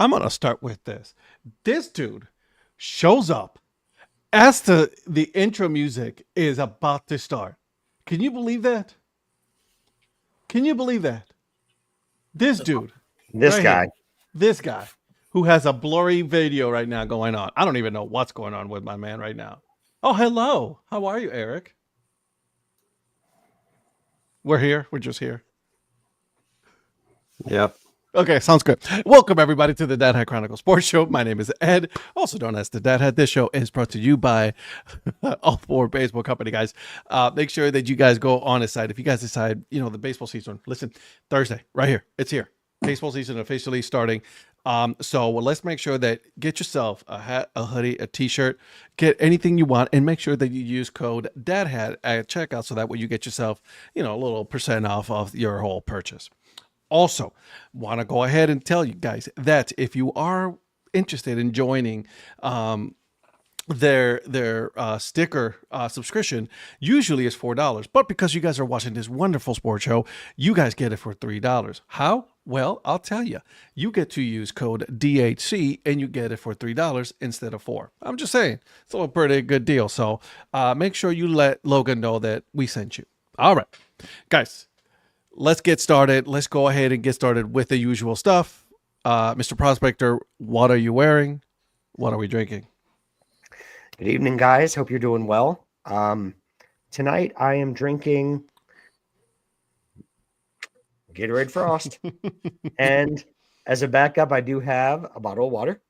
I'm going to start with this. This dude shows up as the intro music is about to start. Can you believe that? Can you believe that? This dude, This right guy. here, this guy who has a blurry video right now going on. I don't even know what's going on with my man right now. Oh, hello. How are you, Eric? We're here. We're just here. Yep. Okay, sounds good. Welcome, everybody, to the Dad Hat Chronicle Sports Show. My name is Ed, also known as the Dad Hat. This show is brought to you by All Four Baseball Company, guys. Make sure that you guys go on his site. If you guys decide, the baseball season, listen, Thursday, right here, it's here. Baseball season officially starting. So let's make sure that get yourself a hat, a hoodie, a t-shirt, get anything you want, and make sure that you use code DADHAT at checkout so that way you get yourself, a little % off of your whole purchase. Also, want to go ahead and tell you guys that if you are interested in joining their sticker subscription, usually is $4. But because you guys are watching this wonderful sports show, you guys get it for $3. How? Well, I'll tell you. You get to use code DHC and you get it for $3 instead of $4. I'm just saying, it's a pretty good deal. So make sure you let Logan know that we sent you. All right, guys. Let's get started. Let's go ahead and get started with the usual stuff. Mr. Prospector, what are you wearing? What are we drinking? Good evening, guys. Hope you're doing well. Tonight I am drinking Gatorade Frost. And as a backup, I do have a bottle of water.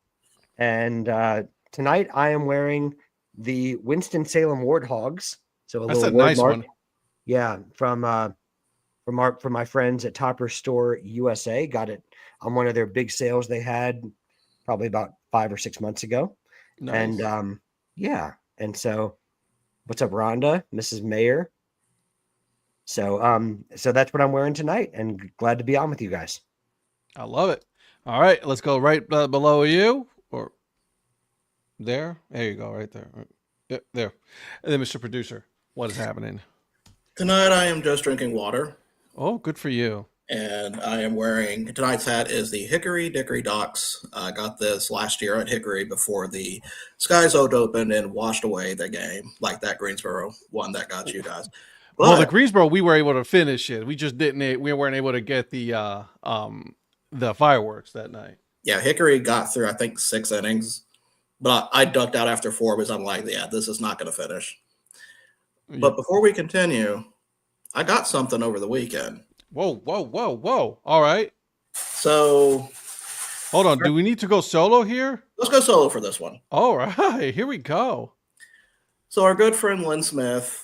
And tonight I am wearing the Winston-Salem Warthogs. So That's a nice one. Yeah, from my friends at Topper Store USA. Got it on one of their big sales they had probably about 5 or 6 months ago. Nice. And yeah. And so what's up, Rhonda, Mrs. Mayer? So so that's what I'm wearing tonight, and glad to be on with you guys. I love it. All right, let's go right below you, or there. There you go, right there. Yep, there. And then, Mr. Producer, what is happening? Tonight I am just drinking water. Oh, good for you. And I am wearing, tonight's hat is the Hickory Dickory Docks. I got this last year at Hickory before the Sky Zone opened and washed away the game, like that Greensboro one that got you guys. But, well, the Greensboro, we were able to finish it. We just we weren't able to get the fireworks that night. Yeah, Hickory got through, I think, 6 innings. But I ducked out after 4 because I'm like, yeah, this is not going to finish. Yeah. But before we continue, I got something over the weekend. Whoa. All right. So. Hold on. Do we need to go solo here? Let's go solo for this one. All right. Here we go. So our good friend Lynn Smith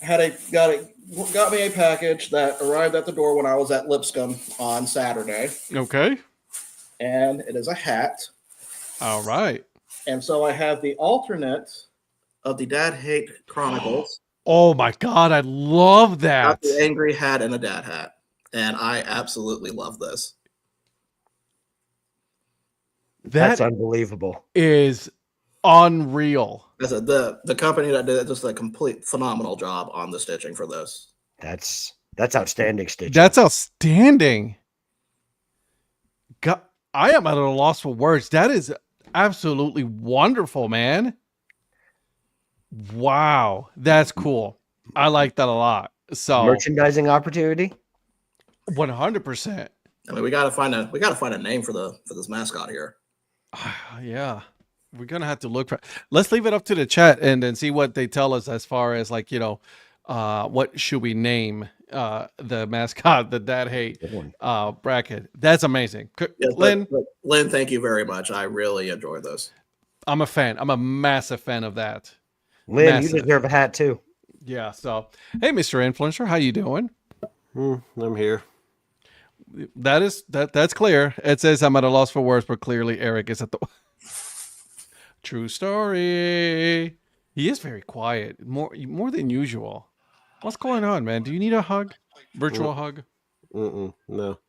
got me a package that arrived at the door when I was at Lipscomb on Saturday. Okay. And it is a hat. All right. And so I have the alternate of the Dad Hat Chronicles. Oh my God, I love that. Got the angry hat and a dad hat. And I absolutely love this. That's unbelievable. Is unreal. The company that did just a complete phenomenal job on the stitching for this. That's outstanding stitching. That's outstanding. God, I am at a loss for words. That is absolutely wonderful, man. Wow, that's cool. I like that a lot. So merchandising opportunity, 100%. I mean, we gotta find a name for this mascot here. Yeah, we're gonna have to look for. Let's leave it up to the chat and then see what they tell us as far as like what should we name the mascot, the Dad Hat bracket. That's amazing. Yes, Lynn, Lynn, thank you very much. I really enjoyed this. I'm a fan. I'm a massive fan of that. Lynn, massive. You deserve a hat too. Yeah. So, hey, Mr. Influencer, how you doing? I'm here. That's clear. It says I'm at a loss for words, but clearly Eric is at the true story. He is very quiet, more than usual. What's going on, man? Do you need a hug? Virtual hug? No.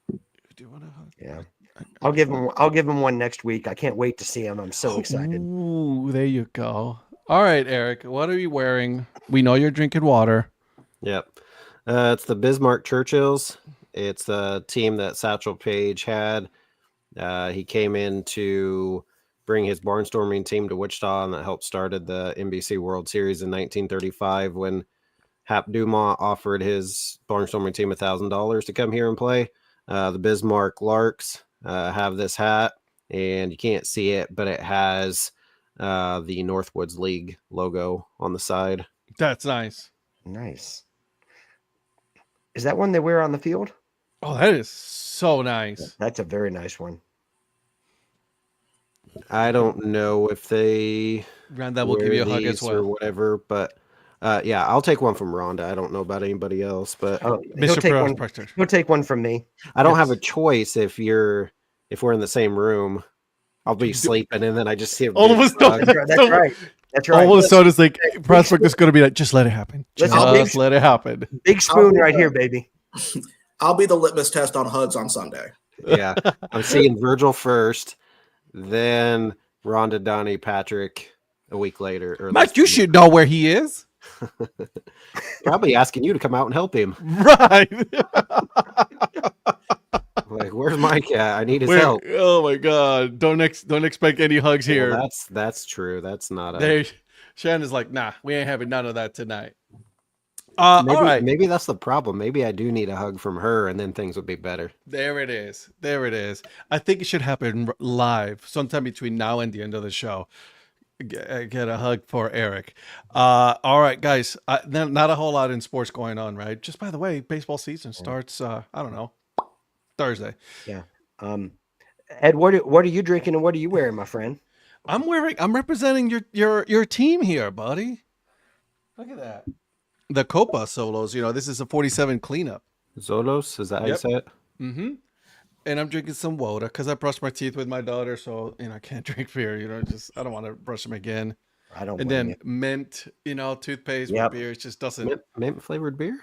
Do you want a hug? Yeah. I'll give him one next week. I can't wait to see him. I'm so excited. Ooh, there you go. All right, Eric, what are you wearing? We know you're drinking water. Yep. It's the Bismarck Churchills. It's a team that Satchel Paige had. He came in to bring his barnstorming team to Wichita, and that helped started the NBC World Series in 1935 when Hap Dumont offered his barnstorming team $1,000 to come here and play. The Bismarck Larks have this hat, and you can't see it, but it has the Northwoods League logo on the side. That's nice. Nice. Is that one they wear on the field? Oh, that is so nice. That's a very nice one. I don't know if they Rhonda will give you a hug as or well. whatever, but yeah, I'll take one from Rhonda. I don't know about anybody else, but Mr. Prospector. He'll take one from me. I don't have a choice if we're in the same room. I'll be sleeping, and then I just see All of a sudden, That's right. That's right. all of a sudden, it's like Prospector's going to be like, just let it happen. Just let it happen. Big spoon right here, baby. I'll be the litmus test on hugs on Sunday. Yeah, I'm seeing Virgil first, then Rhonda, Donnie, Patrick a week later. Or Mike, you should know where he is. Probably asking you to come out and help him. Right. Like, where's Mike at? I need his help. Oh my God! Don't expect any hugs here. Well, that's true. That's not a. Shannon's like, nah, we ain't having none of that tonight. All right. Maybe that's the problem. Maybe I do need a hug from her, and then things would be better. There it is. I think it should happen live sometime between now and the end of the show. Get a hug for Eric. All right, guys. Not a whole lot in sports going on, right? Just by the way, baseball season starts. I don't know, Thursday. Yeah. Ed, what are you drinking and what are you wearing, my friend? I'm representing your team here, buddy. Look at that. The Copa Solos. This is a 47 cleanup. Zolos, is that how you say it? Mm-hmm. And I'm drinking some water because I brushed my teeth with my daughter, so I can't drink beer. I don't want to brush them again. I don't. And then mint, toothpaste with beer. It just doesn't. Mint flavored beer?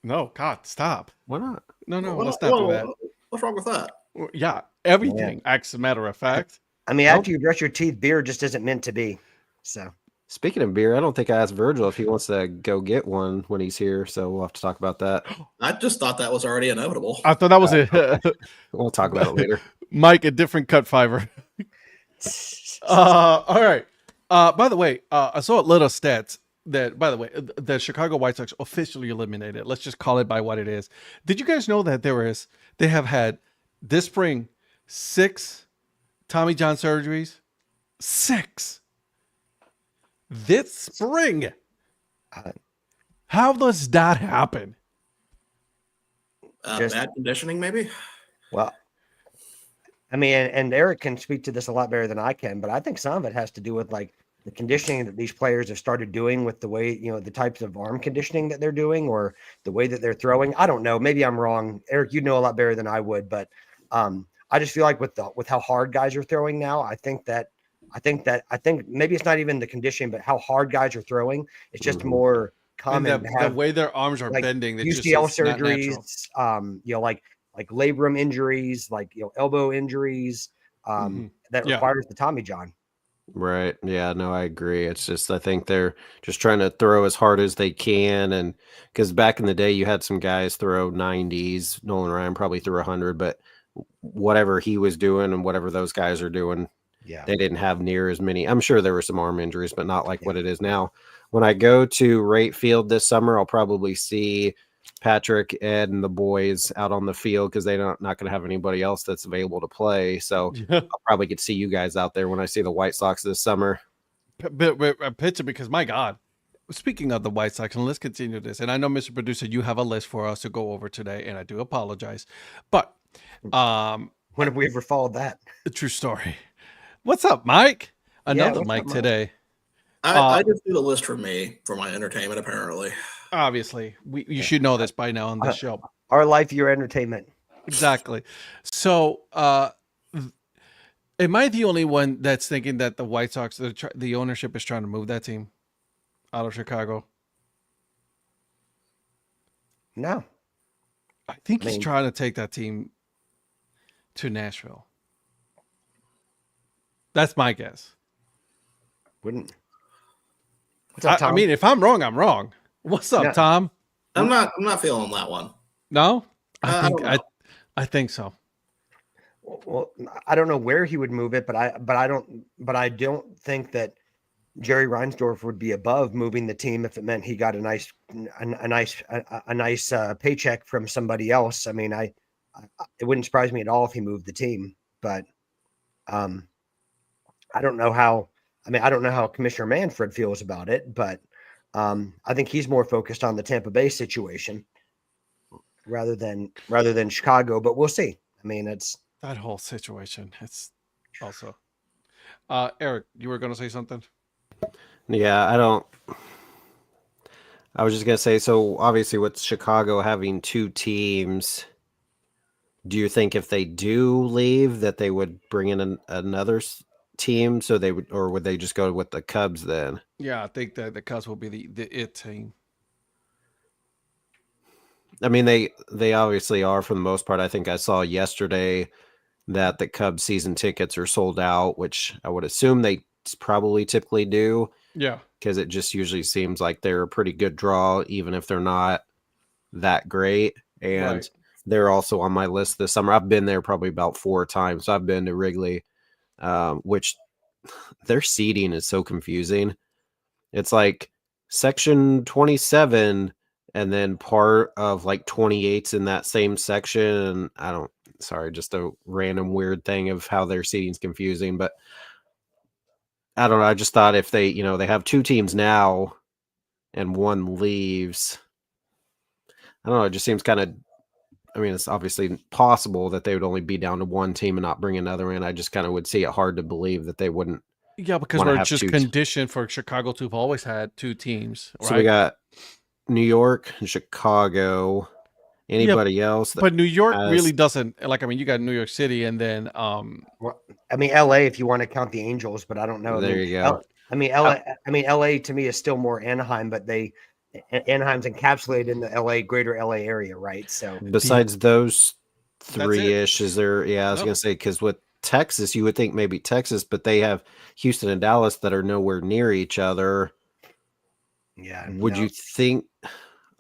No, God, stop. Why not? No, let's not do that. What's wrong with that? Yeah, everything. As a matter of fact. I mean, after you brush your teeth, beer just isn't meant to be. So. Speaking of beer, I don't think I asked Virgil if he wants to go get one when he's here, so we'll have to talk about that. I just thought that was already inevitable. I thought that was it. We'll talk about it later. Mike, a different cut fiver. All right. By the way, I saw little stats that, by the way, the Chicago White Sox officially eliminated. Let's just call it by what it is. Did you guys know that they have had this spring 6 Tommy John surgeries? 6. This spring. How does that happen? Bad conditioning, maybe? Well, I mean, and Eric can speak to this a lot better than I can, but I think some of it has to do with like the conditioning that these players have started doing with the way, the types of arm conditioning that they're doing or the way that they're throwing. I don't know. Maybe I'm wrong. Eric, you know a lot better than I would, but I just feel like with how hard guys are throwing now, I think maybe it's not even the conditioning, but how hard guys are throwing. It's just more common. The way their arms are bending, that UCL surgeries, like labrum injuries, elbow injuries, that requires the Tommy John. Right. Yeah, no, I agree. It's just, I think they're just trying to throw as hard as they can. And because back in the day, you had some guys throw 90s. Nolan Ryan probably threw 100, but whatever he was doing and whatever those guys are doing, they didn't have near as many. I'm sure there were some arm injuries, but not like what it is now. When I go to Rate Field this summer, I'll probably see Patrick, Ed, and the boys out on the field because they're not going to have anybody else that's available to play. So I'll probably get to see you guys out there when I see the White Sox this summer. Picture, because my God, speaking of the White Sox, and let's continue this. And I know, Mr. Producer, you have a list for us to go over today, and I do apologize. But when have we ever followed that? A true story. What's up, Mike? Another Mike today. I just do the list for me, for my entertainment, apparently. Obviously. You should know this by now on this show. Our life, your entertainment. Exactly. So, am I the only one that's thinking that the White Sox, the ownership is trying to move that team out of Chicago? No. I think he's trying to take that team to Nashville. That's my guess. What's up, Tom? I mean, if I'm wrong, I'm wrong. What's up, Tom? I'm not feeling that one. No? I don't know. I think so. Well, I don't know where he would move it, but I don't think that Jerry Reinsdorf would be above moving the team if it meant he got a nice paycheck from somebody else. I mean, it wouldn't surprise me at all if he moved the team, but I don't know how. I mean, I don't know how Commissioner Manfred feels about it, but I think he's more focused on the Tampa Bay situation rather than Chicago. But we'll see. I mean, it's That whole situation. It's also. Eric, you were going to say something? Yeah, I was just gonna say, so obviously with Chicago having two teams, do you think if they do leave that they would bring in another team, so they would, or would they just go with the Cubs then? Yeah, I think that the Cubs will be the it team. I mean, they obviously are for the most part. I think I saw yesterday that the Cubs season tickets are sold out, which I would assume they probably typically do. Yeah. Because it just usually seems like they're a pretty good draw, even if they're not that great. And Right. they're also on my list this summer. I've been there probably about 4 times. I've been to Wrigley, which their seating is so confusing. It's like section 27 and then part of like 28's in that same section. And just a random weird thing of how their seating's confusing, but I don't know. I just thought if they have 2 teams now and one leaves, I don't know. It just seems kind of, I mean, it's obviously possible that they would only be down to one team and not bring another in. I just kind of would see it hard to believe that they wouldn't. Yeah, because wanna we're have just 2 conditioned for Chicago to have always had 2 teams, right? So we got New York and Chicago. Anybody else? But New York has- really doesn't, like, I mean, you got New York City and then well, I mean, LA, if you want to count the Angels, but I don't know. There you go. LA to me is still more Anaheim, but Anaheim's encapsulated in the greater LA area, right? So Besides those That's it. 3-ish, is there? Yeah, I was Nope. gonna say, because with Texas, you would think maybe Texas, but they have Houston and Dallas that are nowhere near each other. yeah, Would you think?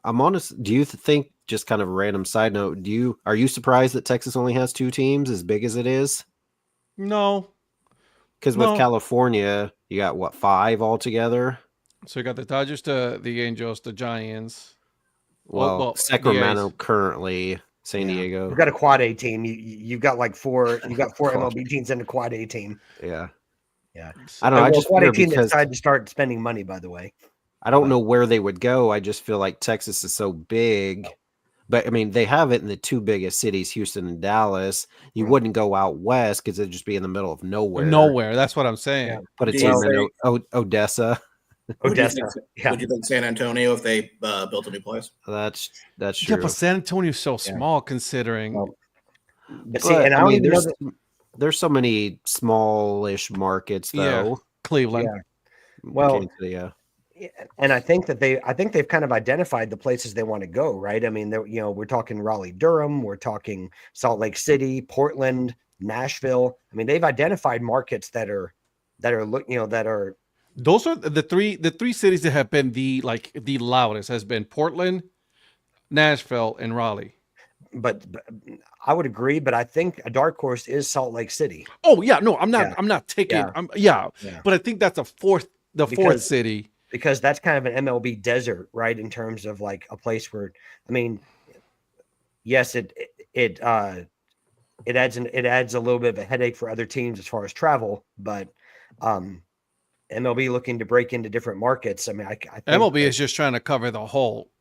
I'm honest. Do you think? Just kind of a random side note. Are you surprised that Texas only has 2 teams as big as it is? no. Because No. with California, you got what, 5 altogether? So you got the Dodgers, the Angels, the Giants. Well, the Sacramento A's. currently, San Diego. You've got a quad A team. You've got like 4. You've got 4 Quad MLB teams in the quad A team. Yeah. Yeah. I don't know. I just quad A wonder team because decided to start spending money. By the way, I don't know where they would go. I just feel like Texas is so big. But I mean, they have it in the 2 biggest cities, Houston and Dallas. You wouldn't go out west because it'd just be in the middle of nowhere. Nowhere. That's what I'm saying. Yeah. Put a Do team you in Odessa. Odessa. Would you think San Antonio if they built a new place? That's Yeah, true. but San Antonio's so small considering. Well, But see, and I don't even know that. There's so many smallish markets though. Yeah. Cleveland. Yeah. Well, yeah. and I think they've kind of identified the places they want to go, right? I mean, we're talking Raleigh, Durham, we're talking Salt Lake City, Portland, Nashville. I mean, they've identified markets that are Those are the three cities that have been the loudest has been Portland, Nashville, and Raleigh. But I would agree, but I think a dark horse is Salt Lake City. Oh yeah, no, I'm not. Yeah. I'm not taking. Yeah. But I think that's the fourth city because that's kind of an MLB desert, right? In terms of like a place where, I mean, yes, it adds a little bit of a headache for other teams as far as travel, but MLB looking to break into different markets. I mean, I think MLB is just trying to cover the whole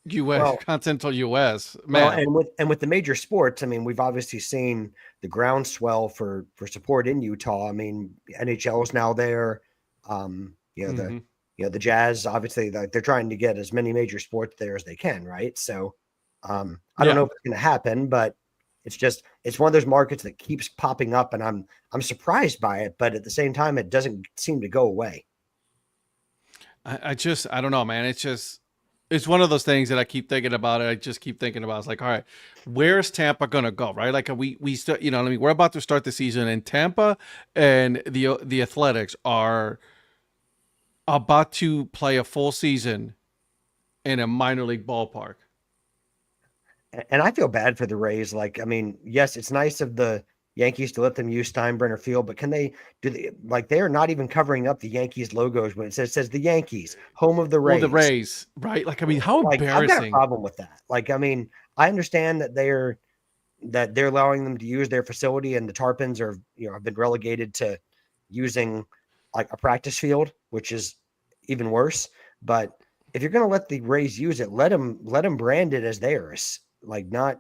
U.S. continental U.S. Man, well, and with the major sports, I mean, we've obviously seen the groundswell for support in Utah. I mean, NHL is now there. The Jazz, obviously, they're trying to get as many major sports there as they can, right? So, I don't know if it's going to happen, but it's one of those markets that keeps popping up, and I'm surprised by it, but at the same time, it doesn't seem to go away. I don't know, man. It's one of those things that I keep thinking about it. I just keep thinking about. It's like, all right, where's Tampa gonna go? Right? Like we still, we're about to start the season, and Tampa and the Athletics are about to play a full season in a minor league ballpark. And I feel bad for the Rays. Like, I mean, yes, it's nice of the Yankees to let them use Steinbrenner Field, but can they they are not even covering up the Yankees logos when it says the Yankees, home of the Well, the Rays. Rays, right? Like, I mean, how Like, I've got a embarrassing. problem with that. Like, I mean, I understand that they're allowing them to use their facility, and the Tarpons are, have been relegated to using like a practice field, which is even worse. But if you're going to let the Rays use it, let them brand it as theirs. Not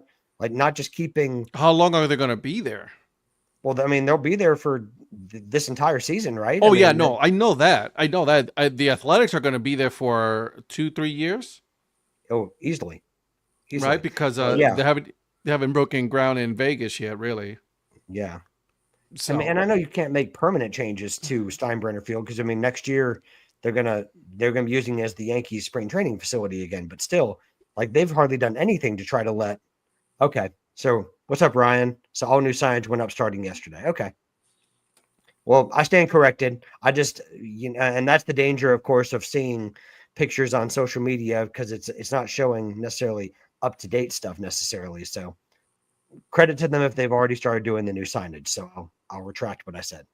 just keeping. How long are they going to be there? Well, I mean, they'll be there for this entire season, right? Oh, I yeah, mean, no, I know that. The Athletics are going to be there for 2-3 years, easily. right? Because Yeah. they haven't broken ground in Vegas yet, really. Yeah. So, I mean, and I know you can't make permanent changes to Steinbrenner Field because I mean next year they're gonna be using it as the Yankees spring training facility again. But still, like they've hardly done anything to try to let. Okay, so what's up, Ryan? So all new signage went up starting yesterday. Okay. Well, I stand corrected. I just and that's the danger, of course, of seeing pictures on social media because it's not showing necessarily up to date stuff necessarily. So credit to them if they've already started doing the new signage. So I'll retract what I said.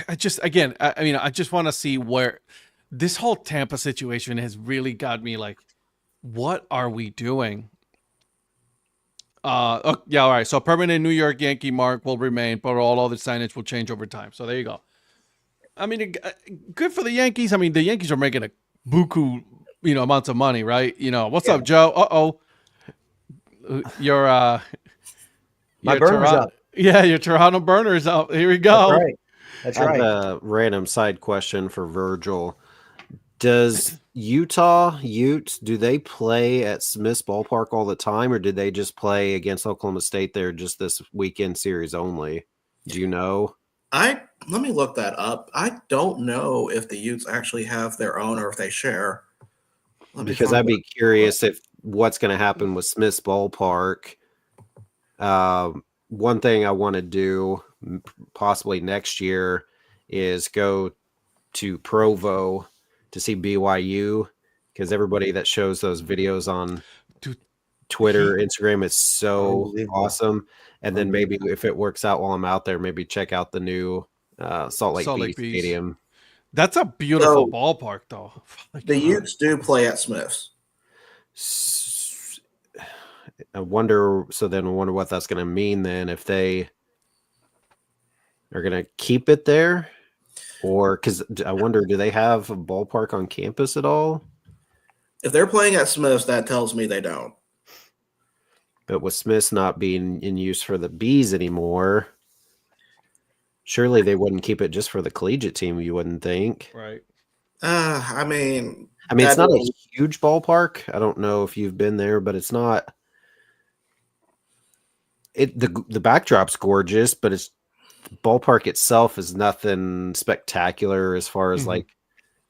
I just, again, I mean, I just want to see where this whole Tampa situation has really got me like, what are we doing? Yeah, all right. So permanent New York Yankee mark will remain, but all other signage will change over time. So there you go. I mean, good for the Yankees. I mean, the Yankees are making a buku, amounts of money, right? What's up, Joe? Your My your burner's Toronto, up. yeah, your Toronto burner is up. Here we go. That's right. That's I have right. a random side question for Virgil. Does Utah Utes, do they play at Smith's Ballpark all the time, or did they just play against Oklahoma State there just this weekend series only? Do you know? Let me look that up. I don't know if the Utes actually have their own or if they share. Because I'd be curious if what's going to happen with Smith's Ballpark. One thing I want to do possibly next year is go to Provo to see BYU, because everybody that shows those videos on Twitter, Instagram is so awesome. And then maybe if it works out while I'm out there, maybe check out the new Salt Lake Beach Stadium. That's a beautiful ballpark, though. The Utes do play at Smith's. I wonder what that's going to mean then, if they are going to keep it there, or because I wonder, do they have a ballpark on campus at all? If they're playing at Smith's, that tells me they don't. But with Smith's not being in use for the Bees anymore, surely they wouldn't keep it just for the collegiate team, you wouldn't think. Right. I mean, it's not a huge ballpark. I don't know if you've been there, but it's not. The backdrop's gorgeous, but the ballpark itself is nothing spectacular as far as like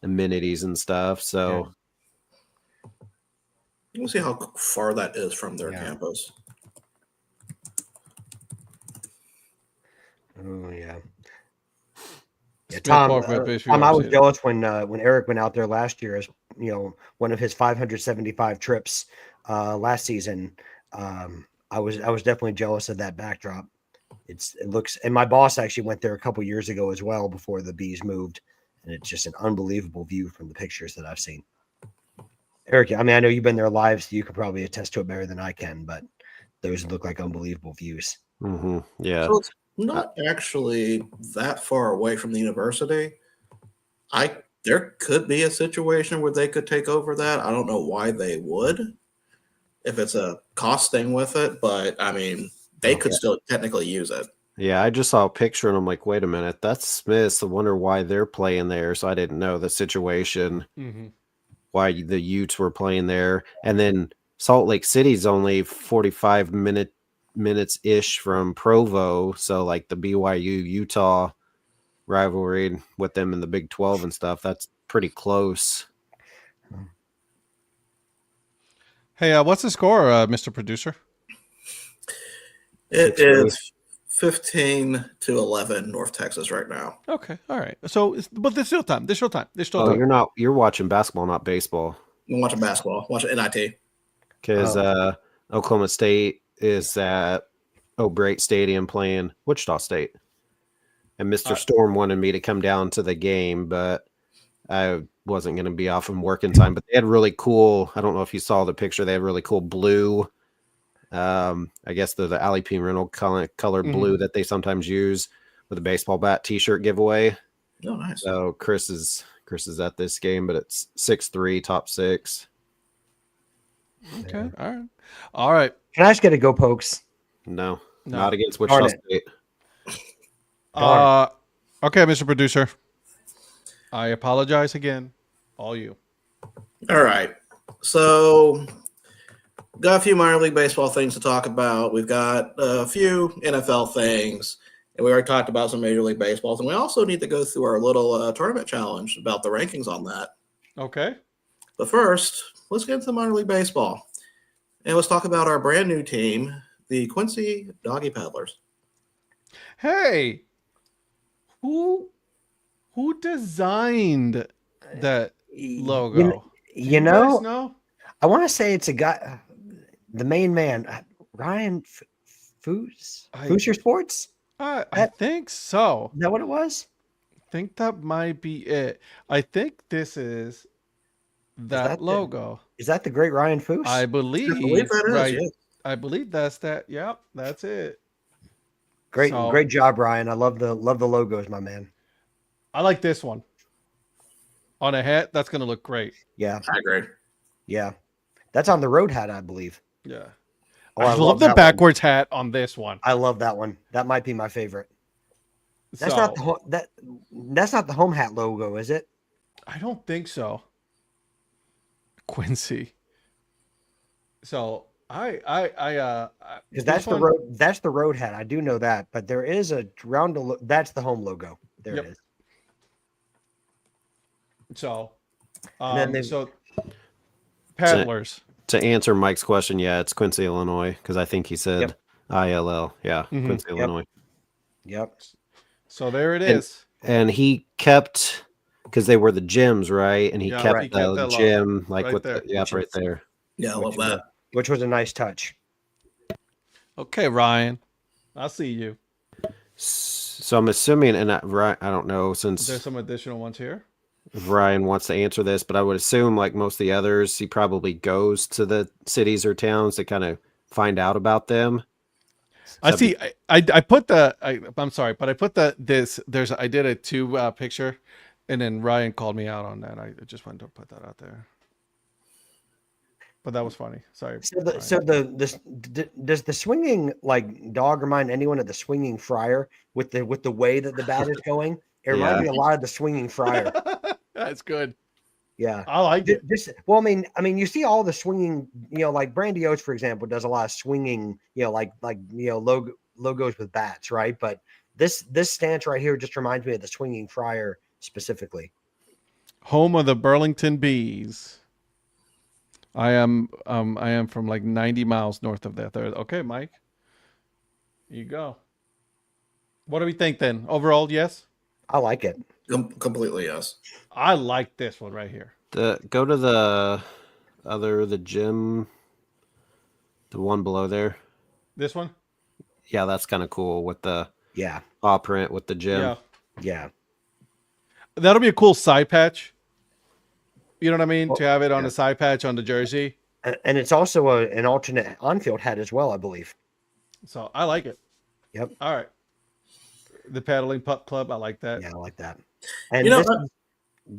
amenities and stuff. So we'll see how far that is from their campus. Oh yeah. Yeah, Tom, I was jealous when Eric went out there last year as one of his 575 trips last season. I was definitely jealous of that backdrop. It looks, and my boss actually went there a couple years ago as well before the Bees moved, and it's just an unbelievable view from the pictures that I've seen. Eric, I mean, I know you've been there live, so you could probably attest to it better than I can, but those look like unbelievable views. Mm-hmm. Yeah. So it's not actually that far away from the university. There could be a situation where they could take over that. I don't know why they would, if it's a cost thing with it, but I mean, they could still technically use it. Yeah, I just saw a picture and I'm like, wait a minute, that's Smith's. I wonder why they're playing there. So I didn't know the situation, why the Utes were playing there. And then Salt Lake City's only 45 minutes ish from Provo. So like the BYU Utah rivalry with them in the Big 12 and stuff, that's pretty close. Hey, what's the score, Mr. Producer? It is 15-11 North Texas right now. Okay, all right. So, but there's still time. There's still time. You're watching basketball, not baseball. I'm watching basketball. Watching NIT. Because Oklahoma State is at O'Brate Stadium playing Wichita State. And Mr. Storm wanted me to come down to the game, but I wasn't going to be off in working time. But they had really cool, I don't know if you saw the picture, they had really cool blue. I guess they're the Alley P. Reynolds colored blue that they sometimes use with a baseball bat t-shirt giveaway. Oh, nice. So Chris is at this game, but it's 6'3", top 6. Okay. All right. Can I just get a go pokes? No, not against Wichita State. Okay, Mr. Producer. I apologize again. All you. All right. So, got a few minor league baseball things to talk about. We've got a few NFL things, and we already talked about some Major League Baseballs. And we also need to go through our little tournament challenge about the rankings on that. Okay. But first, let's get into minor league baseball. And let's talk about our brand new team, the Quincy Doggy Paddlers. Hey, who designed that logo? You know, know, I want to say it's a guy, the main man, Ryan Foosier Sports. I think so. Is that what it was? I think that might be it. I think this is that logo. Is that the great Ryan Foos? I believe that is, right. yes. I believe that's that. Yep, that's it. Great job, Ryan. I love the logos, my man. I like this one. On a hat, that's going to look great. Yeah. I agree. Yeah. That's on the road hat, I believe. Yeah. Oh, I love the backwards hat on this one. I love that one. That might be my favorite. That's not the home hat logo, is it? I don't think so. Quincy. So because that's the road hat. I do know that, but there is a that's the home logo. There it is. So, so Paddlers. To answer Mike's question, yeah, it's Quincy, Illinois, because I think he said ILL. Yeah, Quincy, Illinois. Yep. So there it is. And he kept, because they were the gyms, right? And he kept the gym like with there. right there. Yeah, I love that. Which was a nice touch. Okay, Ryan, I'll see you. So I'm assuming, and I don't know, since there's some additional ones here. If Ryan wants to answer this, but I would assume, like most of the others, he probably goes to the cities or towns to kind of find out about them. I see. I put I'm sorry, but I put I did a 2 picture, and then Ryan called me out on that. I just wanted to put that out there. But that was funny. Sorry. Does the swinging like dog remind anyone of the swinging friar with the way that the bat is going? It reminds me a lot of the swinging friar. That's good. Yeah, I like it. Well, I mean, you see all the swinging. Like Brandy Oates, for example, does a lot of swinging. Logos with bats, right? But this stance right here just reminds me of the swinging friar specifically. Home of the Burlington Bees. I am from like 90 miles north of that. Okay, Mike. Here you go. What do we think then? Overall, yes? I like it. Completely, yes. I like this one right here. Go to the gym, the one below there. This one? Yeah, that's kind of cool with the paw print with the gym. Yeah. That'll be a cool side patch. You know what I mean? To have it on a side patch on the jersey. And it's also an alternate on-field hat as well, I believe. So I like it. Yep. All right. The paddling pup club, I like that. Yeah, I like that. And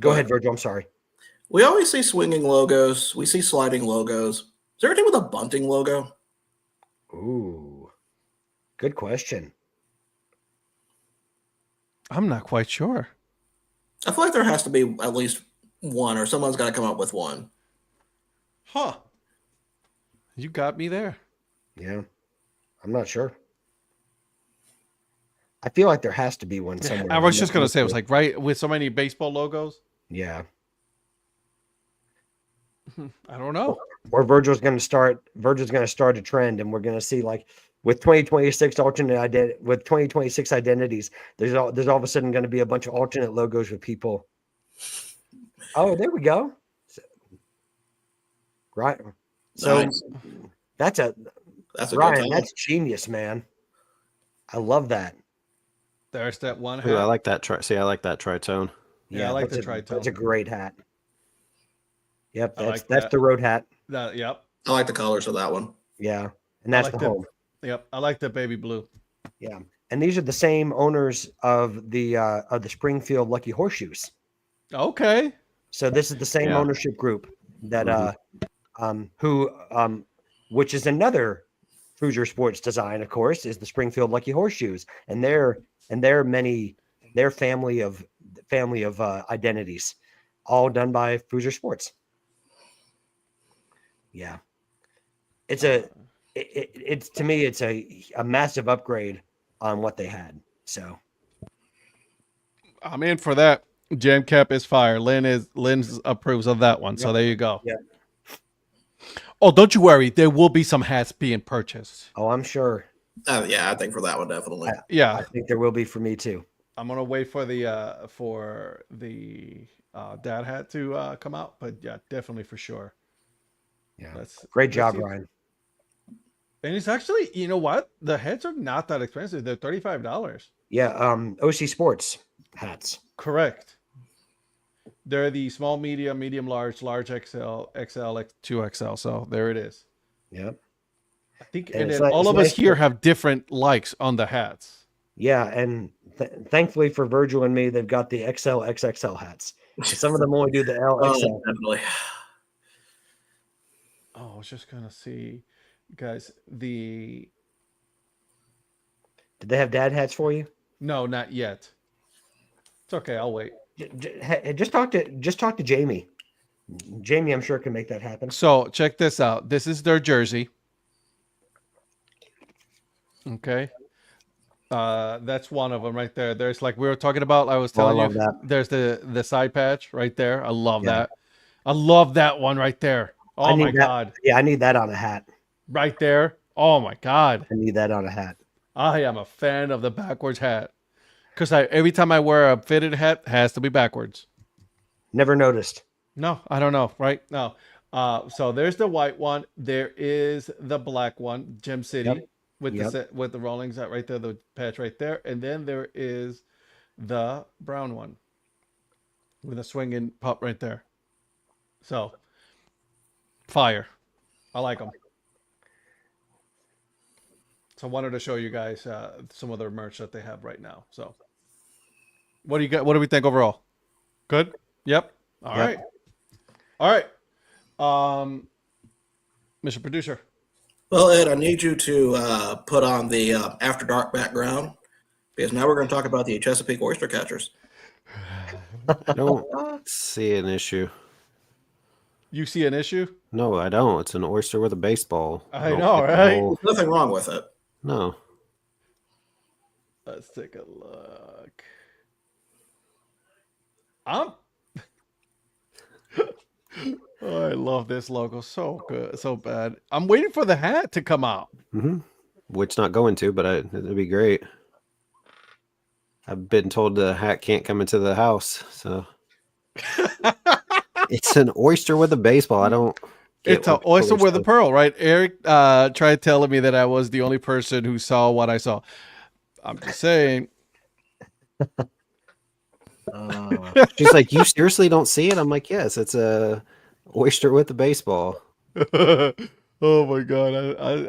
go ahead, Virgil. I'm sorry. We always see swinging logos. We see sliding logos. Is there anything with a bunting logo? Ooh, good question. I'm not quite sure. I feel like there has to be at least one, or someone's got to come up with one. Huh. You got me there. Yeah. I'm not sure. I feel like there has to be one somewhere. I was just going to say, it was like, right, with so many baseball logos. Yeah. I don't know. Or Virgil's going to start a trend, and we're going to see, like, with 2026 with 2026 identities, there's all of a sudden going to be a bunch of alternate logos with people. Oh, there we go. Right. So nice. That's a That's a good Ryan. time. That's genius, man. I love that. There's that one Ooh, I hat. like that. I like that tritone. Yeah, I like that's the tritone. That's a great hat. Yep, I that's like that. the road hat. Yep. I like the colors of that one. Yeah, and that's like the the- home. Yep. I like the baby blue. Yeah, and these are the same owners of the Springfield Lucky Horseshoes. Okay. So this is the same Yeah. ownership group that which is another Hoosier sports design, of course, is the Springfield Lucky Horseshoes, and their family of identities, all done by Hoosier Sports. Yeah, it's it's to me it's a massive upgrade on what they had. So I'm in for that. Jam cap is fire. Lynn approves of that one. So Yep. there you go. Yep. Oh, don't you worry. There will be some hats being purchased. oh, I'm sure. Yeah, I think for that one definitely. Yeah. I think there will be for me too. I'm gonna wait for the dad hat to come out, but yeah, definitely for sure. Yeah, That's great job, see. Ryan. And it's actually, you know what? The hats are not that expensive. They're $35. Yeah, OC Sports hats. Correct. They're the small, medium, large, XL, 2XL. So there it is. Yep. I think, And and it's then like- all it's of us nice here to- have different likes on the hats. Yeah, and thankfully for Virgil and me, they've got the XL, XXL hats. Some of them only do the LXL. Definitely. Oh, I was just gonna see, guys. The Did they have dad hats for you? no, not yet. It's okay. I'll wait. Just talk to Jamie. Jamie, I'm sure can make that happen. So check this out. This is their jersey. Okay. That's one of them right there. There's like we were talking about. I was Oh, I telling love you. that. There's the side patch right there. I love Yeah. that. I love that one right there. I Oh need my that. god. Yeah, I need that on a hat. Right there. Oh my god. I need that on a hat. I am a fan of the backwards hat. Because every time I wear a fitted hat, it has to be backwards. Never noticed. No, I don't know. Right? No. So there's the white one. There is the black one, Gem City, Yep. with Yep. the set, with the rollings out right there, the patch right there, and then there is the brown one with a swinging pup right there. So fire. I like them. So I wanted to show you guys some of their merch that they have right now. So what do you got? What do we think overall? Good? Yep. All Yep. right. All right. Mr. Producer. Well, Ed, I need you to put on the After Dark background because now we're going to talk about the Chesapeake oyster catchers. I don't see an issue. You see an issue? No, I don't. It's an oyster with a baseball. I don't know, get the right? whole- There's nothing wrong with it. No. Let's take a look. Oh, I love this logo. So good. So bad. I'm waiting for the hat to come out. Mm-hmm. Which not going to, but it'd be great. I've been told the hat can't come into the house, so it's an oyster with a baseball. I don't. get It's an what people oyster are with a saying. pearl, right? Eric tried telling me that I was the only person who saw what I saw. I'm just saying. She's like, "You seriously don't see it?" I'm like, "Yes, it's a oyster with a baseball." Oh my god!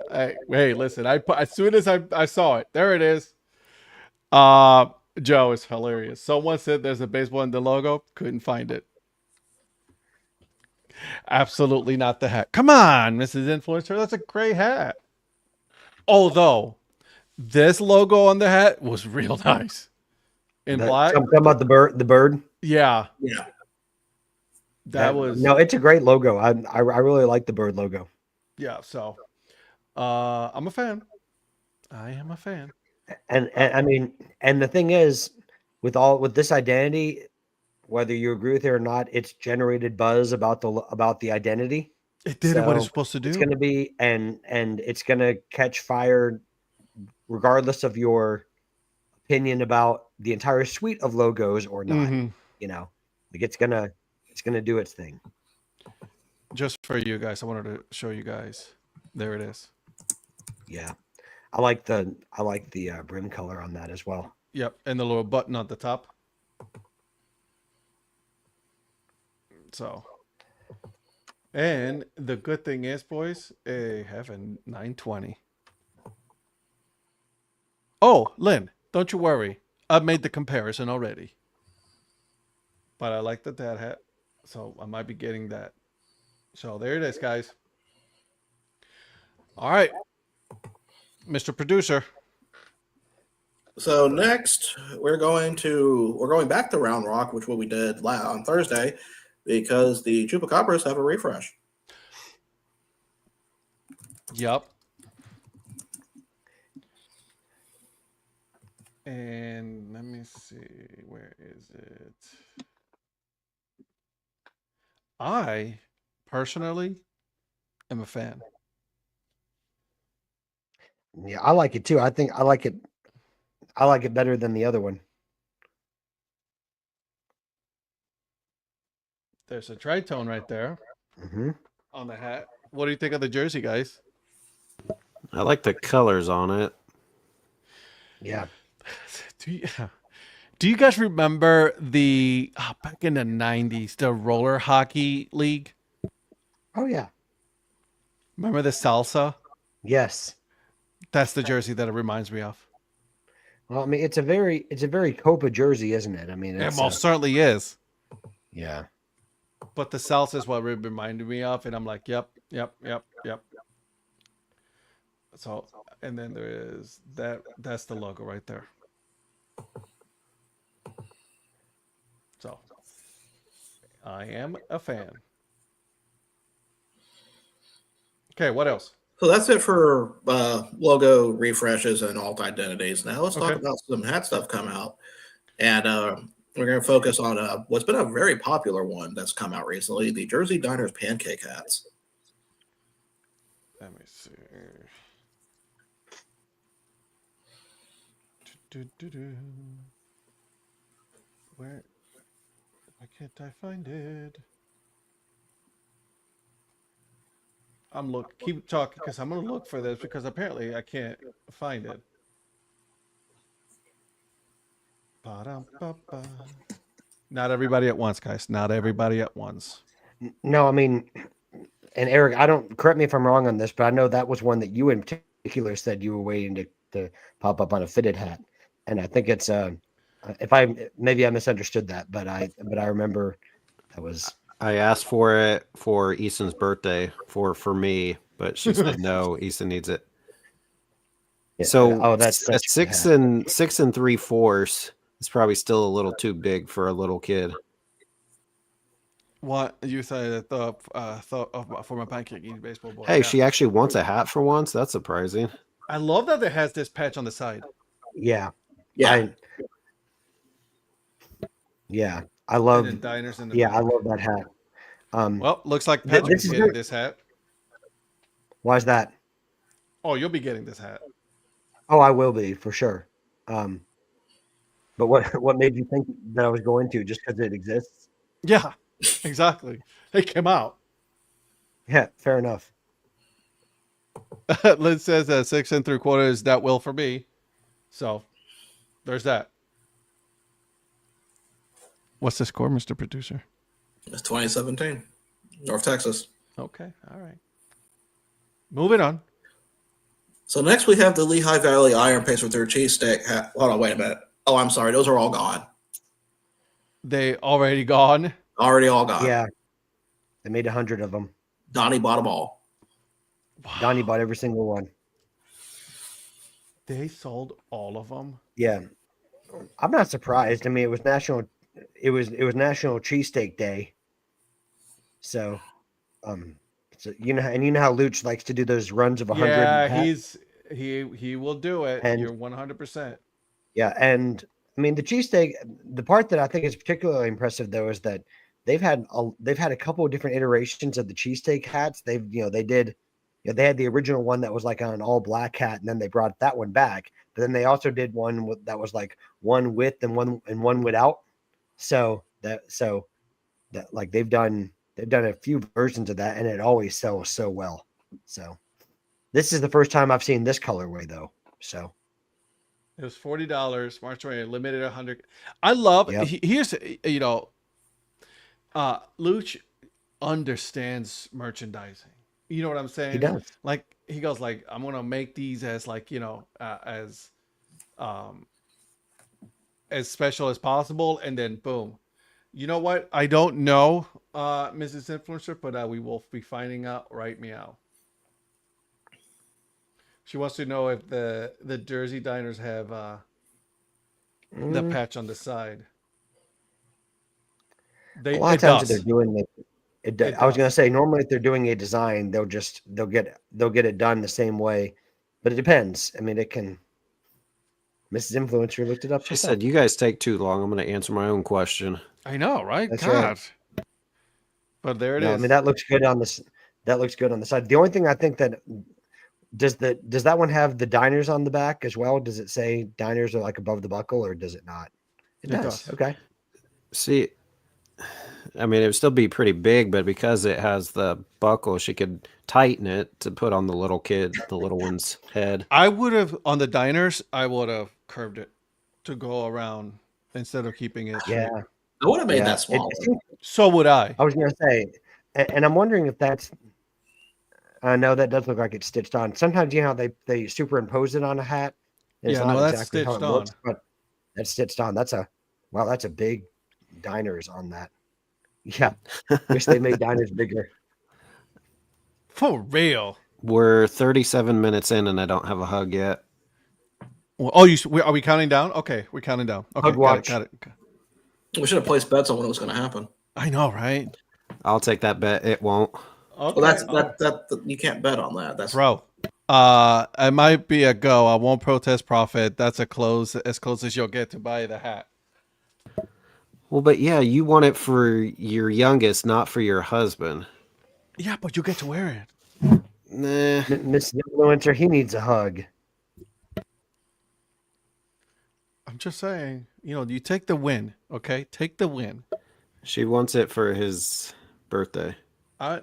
Hey, listen! As soon as I saw it, there it is. Joe is hilarious. Someone said there's a baseball in the logo. Couldn't find it. Absolutely not the hat. Come on, Mrs. Influencer. That's a great hat. Although this logo on the hat was real nice in black. Talking about the bird. Yeah, Yeah. that was no. It's a great logo. I really like the bird logo. yeah. So, I'm a fan. I am a fan. And I mean, and the thing is, with this identity, whether you agree with it or not, it's generated buzz about the identity. It did what it's So, supposed to do. It's going to be and it's going to catch fire, regardless of your opinion about the entire suite of logos or not. Mhm. You know, like it's gonna do its thing. Just for you guys, I wanted to show you guys There it is. Yeah, I like the brim color on that as well. Yep, and the little button on the top. So, and the good thing is, boys, they have a 920. Oh, Lynn, don't you worry. I've made the comparison already. But I like the Dad Hat, so I might be getting that. So there it is, guys. All right, Mr. Producer. So next, we're going back to Round Rock, which what we did on Thursday, because the Chupacabras have a refresh. Yup. And let me see, where is it? I personally am a fan. Yeah, I like it too. I think I like it. I like it better than the other one. There's a tritone right there Mm-hmm. on the hat. What do you think of the jersey, guys? I like the colors on it. Yeah. Do you guys remember the back in the 90s, the roller hockey league? Oh yeah. Remember the salsa? Yes. That's the jersey that it reminds me of. Well, I mean, it's a very Copa jersey, isn't it? I mean, It it's most certainly is. yeah. But the salsa is what it reminded me of, and I'm like, yep. So, and then there is that. That's the logo right there. So, I am a fan. Okay, what else? So that's it for logo refreshes and alt identities. Now let's talk about some hat stuff come out, and we're going to focus on what's been a very popular one that's come out recently: the Jersey Diners pancake hats. Let me see. Where can't I find it? Keep talking because I'm gonna look for this because apparently I can't find it. Ba-dum-ba-ba. Not everybody at once, guys. Not everybody at once. No, I mean, and Eric, I don't correct me if I'm wrong on this, but I know that was one that you in particular said you were waiting to pop up on a fitted hat, and I think it's if I maybe I misunderstood that, but I remember that was. I asked for it for Easton's birthday for me, but she said no. Easton needs it. Yeah, So that's a 6 3/4 is probably still a little too big for a little kid. What you say that for my pancake eating baseball boy? Hey, Yeah. she actually wants a hat for once. That's surprising. I love that it has this patch on the side. Yeah. Yeah. I love And then diners in the yeah, back. I love that hat. Well, looks like Patrick is getting this hat. Why is that? Oh, you'll be getting this hat. Oh, I will be for sure. But what made you think that I was going to just because it exists? Yeah, exactly. It came out. Yeah, fair enough. Liz says that 6 3/4 is that will for me. So there's that. What's the score, Mr. Producer? It's 2017, North Texas. Okay, all right. Moving on. So next we have the Lehigh Valley Iron Pace with their cheesesteak hat. Hold on, wait a minute. Oh, I'm sorry. Those are all gone. They already gone. Already all gone. Yeah, they made 100 of them. Donnie bought them all. Wow. Donnie bought every single one. They sold all of them. Yeah, I'm not surprised. I mean, it was National Cheesesteak Day, so so you know how Luch likes to do those runs of 100. Yeah, he will do it. And you're 100%. yeah, and I mean the cheesesteak. The part that I think is particularly impressive though is that they've had a couple of different iterations of the cheesesteak hats. They had the original one that was like on an all black hat, and then they brought that one back. But then they also did one that was like one with and one without. So that like they've done a few versions of that, and it always sells so well. So This is the first time I've seen this colorway though. So It was $40. March 20, limited 100. I love. Yep. Here's Luch understands merchandising. You know what I'm saying? he does. Like he goes like, I'm gonna make these as like as special as possible, and then boom. You know what? I don't know, Mrs. Influencer, but we will be finding out right meow. She wants to know if the Jersey diners have the patch on the side. A lot of times if they're doing it. I was going to say normally if they're doing a design, they'll get it done the same way, but it depends. I mean, it can. Mrs. Influencer looked it up. She said, "You guys take too long. I'm going to answer my own question." I know, right? That's God. Right. But there it is. I mean, that looks good on this. That looks good on the side. The only thing I think that does that one have the diners on the back as well? Does it say diners are like above the buckle, or does it not? It does. Okay. See, I mean, it would still be pretty big, but because it has the buckle, she could tighten it to put on the little one's head. I would have on the diners. I would have curved it to go around instead of keeping it. Yeah. Straight. I would have made that smaller. So would I. I was going to say, and I'm wondering if that's. No, that does look like it's stitched on. Sometimes you know how they superimpose it on a hat. And it's Yeah, not no, that's exactly how stitched it on. looks, but that's stitched on. That's a big diners on that. Yeah, wish they made diners bigger. For real. We're 37 minutes in, and I don't have a hug yet. Well, oh, are we counting down? Okay, we're counting down. Okay, Hug watch. Got it. We should have placed bets on when it was going to happen. I know, right? I'll take that bet. It won't. Okay. Well, that you can't bet on that. That's Bro. It might be a go. I won't protest profit. That's as close as you'll get to buy the hat. Well, but yeah, you want it for your youngest, not for your husband. Yeah, but you get to wear it. Nah. Miss Influencer, he needs a hug. I'm just saying, you take the win, okay? Take the win. She wants it for his birthday. I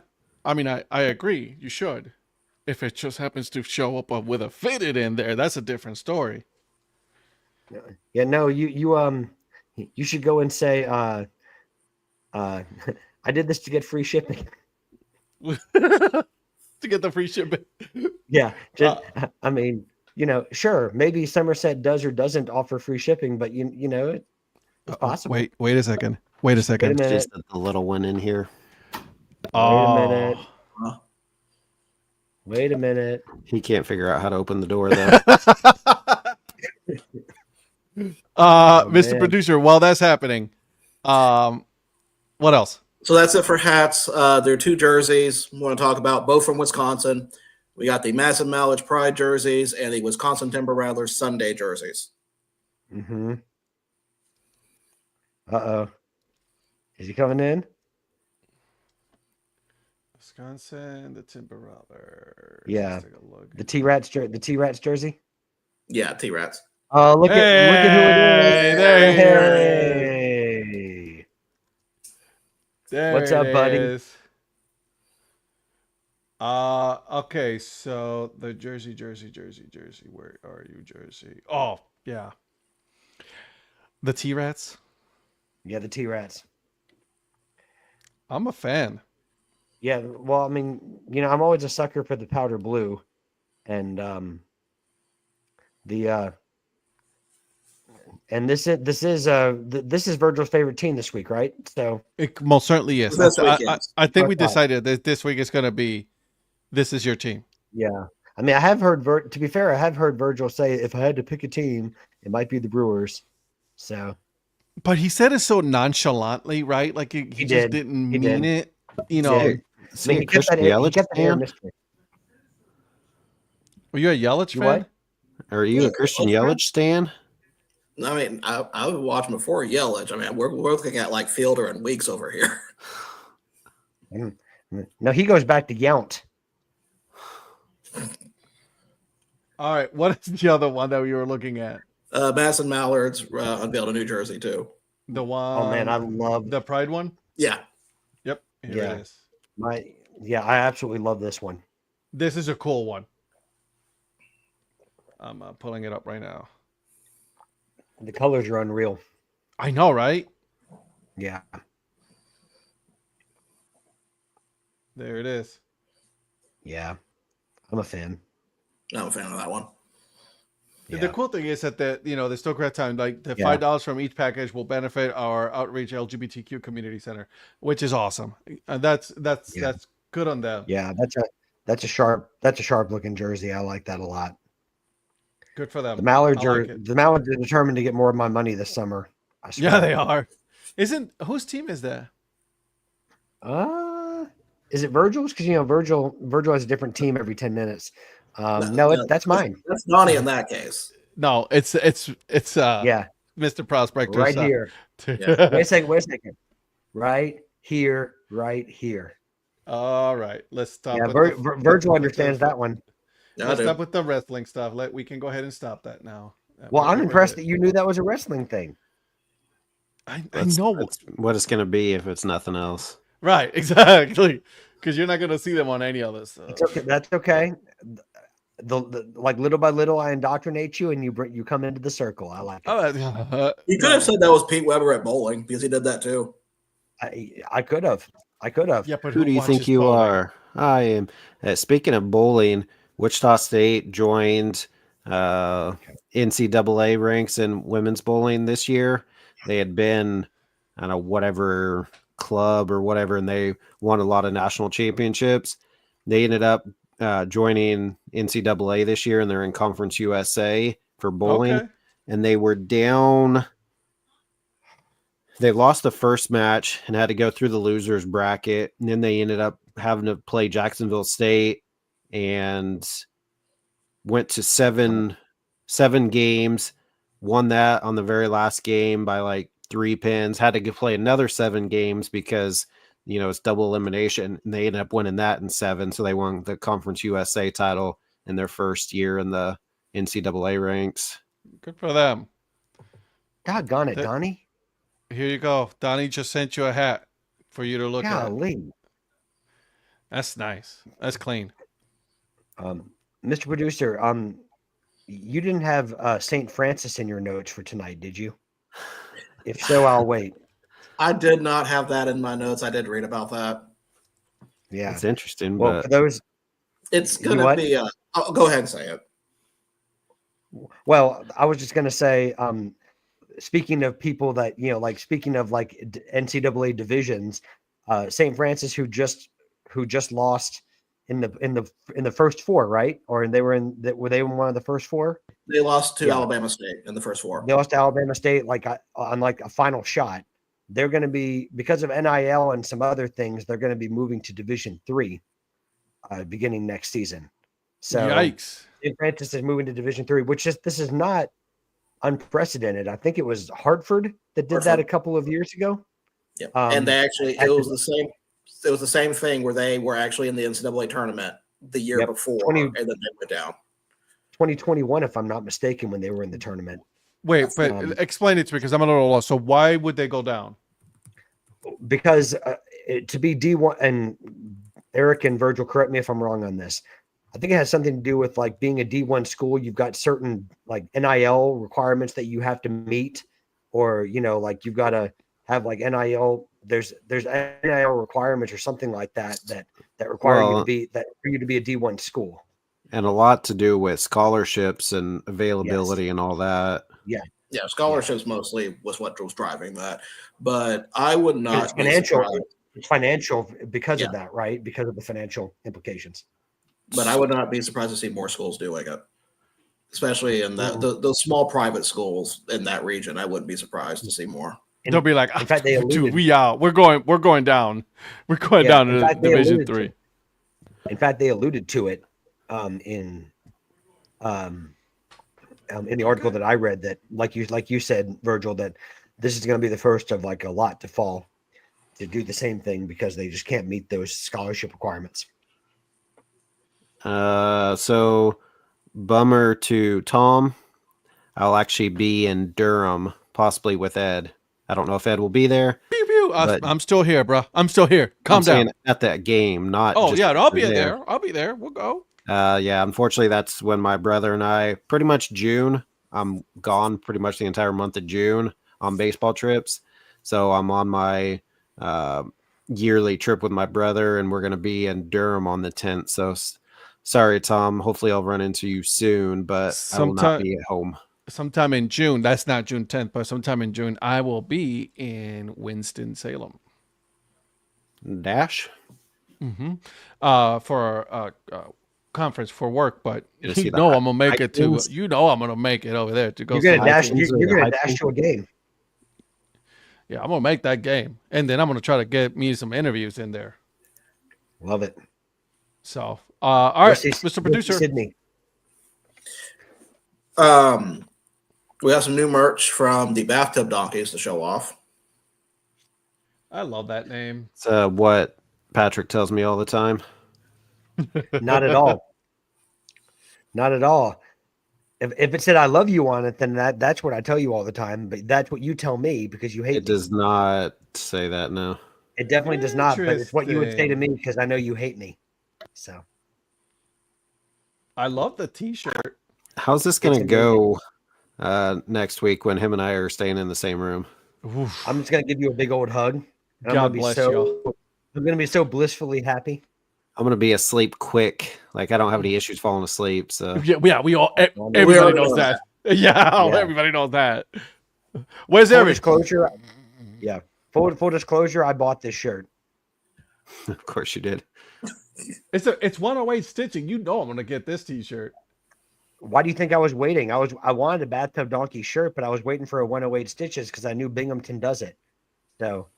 mean, I agree. You should. If it just happens to show up with a fitted in there, that's a different story. Yeah, no, you should go and say, I did this to get free shipping. To get the free shipping. Yeah, I mean, sure, maybe Somerset does or doesn't offer free shipping, but it's possible. Wait a second. Wait a second. Wait a minute. Just the little one in here. Wait a minute. Wait a minute. He can't figure out how to open the door, though. Mr. Man. Producer, while that's happening, what else? So that's it for hats. There are 2 jerseys I want to talk about, both from Wisconsin. We got the Massive Mileage Pride jerseys and the Wisconsin Timber Rattlers Sunday jerseys. Mm-hmm. Uh-oh. Is he coming in? Wisconsin, the Timber Rattlers. Yeah. Let's take a look. The T-Rats jersey? Yeah, T-Rats. Oh, look at who it is. There Hey. There What's up, it buddy? is. Okay, so the Jersey. Where are you, Jersey? Oh, yeah. The T-Rats. Yeah, the T-Rats. I'm a fan. Yeah, well, I mean, I'm always a sucker for the powder blue, and this is Virgil's favorite team this week, right? So It most certainly is. This week, yes. I think we Okay. decided that this week is going to be, this is your team. yeah, I mean, I have heard to be fair, I have heard Virgil say if I had to pick a team, it might be the Brewers. So But he said it so nonchalantly, right? Like he just did. didn't He mean did. it. You know, Yeah. I mean, he kept that air mystery. were you a Yelich You fan? what? Are you a Christian Yelich stan? I mean, I would watch before Yelich. I mean, we're looking at like Fielder and Weeks over here. No, he goes back to Yount. All right. What is the other one that we were looking at? Madison Mallards unveiled a New Jersey too. The one. Oh man, I love the Pride one. Yeah, Yep. Here Yeah. it is. I absolutely love this one. This is a cool one. I'm pulling it up right now. The colors are unreal. I know, right? Yeah. There it is. Yeah. I'm a fan. I'm a fan of that one. The Yeah. cool thing is that the Stoker time, like the Yeah. $5 from each package will benefit our Outreach LGBTQ Community Center, which is awesome. And that's good on them. Yeah, that's a sharp looking jersey. I like that a lot. Good for them. The Mallards I are like it. the Mallards are determined to get more of my money this summer. I swear. Yeah, they are. Whose team is that? Is it Virgil's? Because Virgil has a different team every 10 minutes. That's mine. That's Donnie in that case. No, it's Yeah, Mr. Prospector right here. Yeah. Wait a second. Right here. All right, let's stop. Yeah, with Virgil understands that one. Yeah, Let's stop with the wrestling stuff. We can go ahead and stop that now. Well, I'm We're impressed good. that you knew that was a wrestling thing. I know. That's what it's going to be if it's nothing else. Right, exactly. Because you're not going to see them on any other stuff. It's okay. That's okay. Like little by little, I indoctrinate you, and you come into the circle. I like it. You could have said that was Pete Weber at bowling because he did that too. I could have. Yeah, but Who do you think watches you bowling? are? I am. Speaking of bowling, Wichita State joined NCAA ranks in women's bowling this year. They had been, I don't know, whatever club or whatever, and they won a lot of national championships. They ended up joining NCAA this year, and they're in Conference USA for bowling. Okay. And they were down. They lost the first match and had to go through the losers bracket. And then they ended up having to play Jacksonville State and went to seven games, won that on the very last game by like 3 pins, had to play another 7 games because, it's double elimination. And they ended up winning that in 7. So they won the Conference USA title in their first year in the NCAA ranks. Good for them. Doggone it, Donnie. Here you go. Donnie just sent you a hat for you to look at. Golly. That's nice. That's clean. Mr. Producer, you didn't have St. Francis in your notes for tonight, did you? If so, I'll wait. I did not have that in my notes. I did read about that. Yeah. It's interesting. Well, but for those, It's going to be I'll go ahead and say it. well, I was just going to say, speaking of people that, speaking of like NCAA divisions, St. Francis, who just lost in the first 4, right? Or were they in one of the first 4? They lost to Alabama State in the first 4. They lost to Alabama State on a final shot. They're going to be, because of NIL and some other things, they're going to be moving to Division 3 beginning next season. So Yikes. St. Francis is moving to Division 3, this is not unprecedented. I think it was Hartford that did that a couple of years ago. Yep. And they actually it was the same thing where they were actually in the NCAA tournament the year before, and then they went down. 2021, if I'm not mistaken, when they were in the tournament. Wait, but explain it to me because I'm a little lost. So why would they go down? Because to be D1, and Eric and Virgil, correct me if I'm wrong on this. I think it has something to do with like being a D1 school. You've got certain like NIL requirements that you have to meet, or like you've got to have like NIL. There's NIL requirements or something like that require you to be a D1 school. And a lot to do with scholarships and availability and all that. Yeah. Yeah, scholarships mostly was what was driving that. But I would not It's financial. It's financial because of that, right? Because of the financial implications. But I would not be surprised to see more schools doing it, especially in those small private schools in that region. I wouldn't be surprised to see more. They'll be like, in fact, they alluded, dude, we out. We're going down. We're going down to Division 3. In fact, they alluded to it in the article that I read, that like you said, Virgil, that this is going to be the first of like a lot to fall to do the same thing because they just can't meet those scholarship requirements. So bummer to Tom. I'll actually be in Durham, possibly with Ed. I don't know if Ed will be there. Pew, pew. I'm still here, bro. I'm still here. Calm down. At that game, not. Oh just yeah, I'll be there. I'll be there. We'll go. Yeah, unfortunately, that's when my brother and I, pretty much June, I'm gone pretty much the entire month of June on baseball trips. So I'm on my yearly trip with my brother, and we're going to be in Durham on the 10th. So sorry, Tom. Hopefully, I'll run into you soon, but I will not be at home. Sometime in June, that's not June 10th, but sometime in June, I will be in Winston-Salem. Dash? For a conference for work, but Gonna see you the know I'm gonna make it to. Titans? You know I'm gonna make it over there to go. You're gonna see dash. the Titans. You're gonna dash to a game. Yeah, I'm gonna make that game, and then I'm gonna try to get me some interviews in there. Love it. So, all right, Mr. Producer. Sydney. We got some new merch from the Bathtub Donkeys to show off. I love that name. It's what Patrick tells me all the time. Not at all. Not at all. If it said "I love you" on it, then that's what I tell you all the time. But that's what you tell me because you hate It me. does not say that, no. It definitely does not. But it's what you would say to me because I know you hate me. So I love the T-shirt. How's this going to go next week when him and I are staying in the same room? Oof. I'm just gonna give you a big old hug. And God bless y'all. I'm gonna be so blissfully happy. I'm going to be asleep quick. Like, I don't have any issues falling asleep. So Yeah, we all. Everybody knows that. Yeah, everybody knows that. Where's full Eric? disclosure? Yeah, full disclosure. I bought this shirt. of course you did. It's 108 stitching. You know I'm gonna get this T-shirt. Why do you think I was waiting? I wanted a Bathtub Donkey shirt, but I was waiting for a 108 stitches because I knew Binghamton does it. So,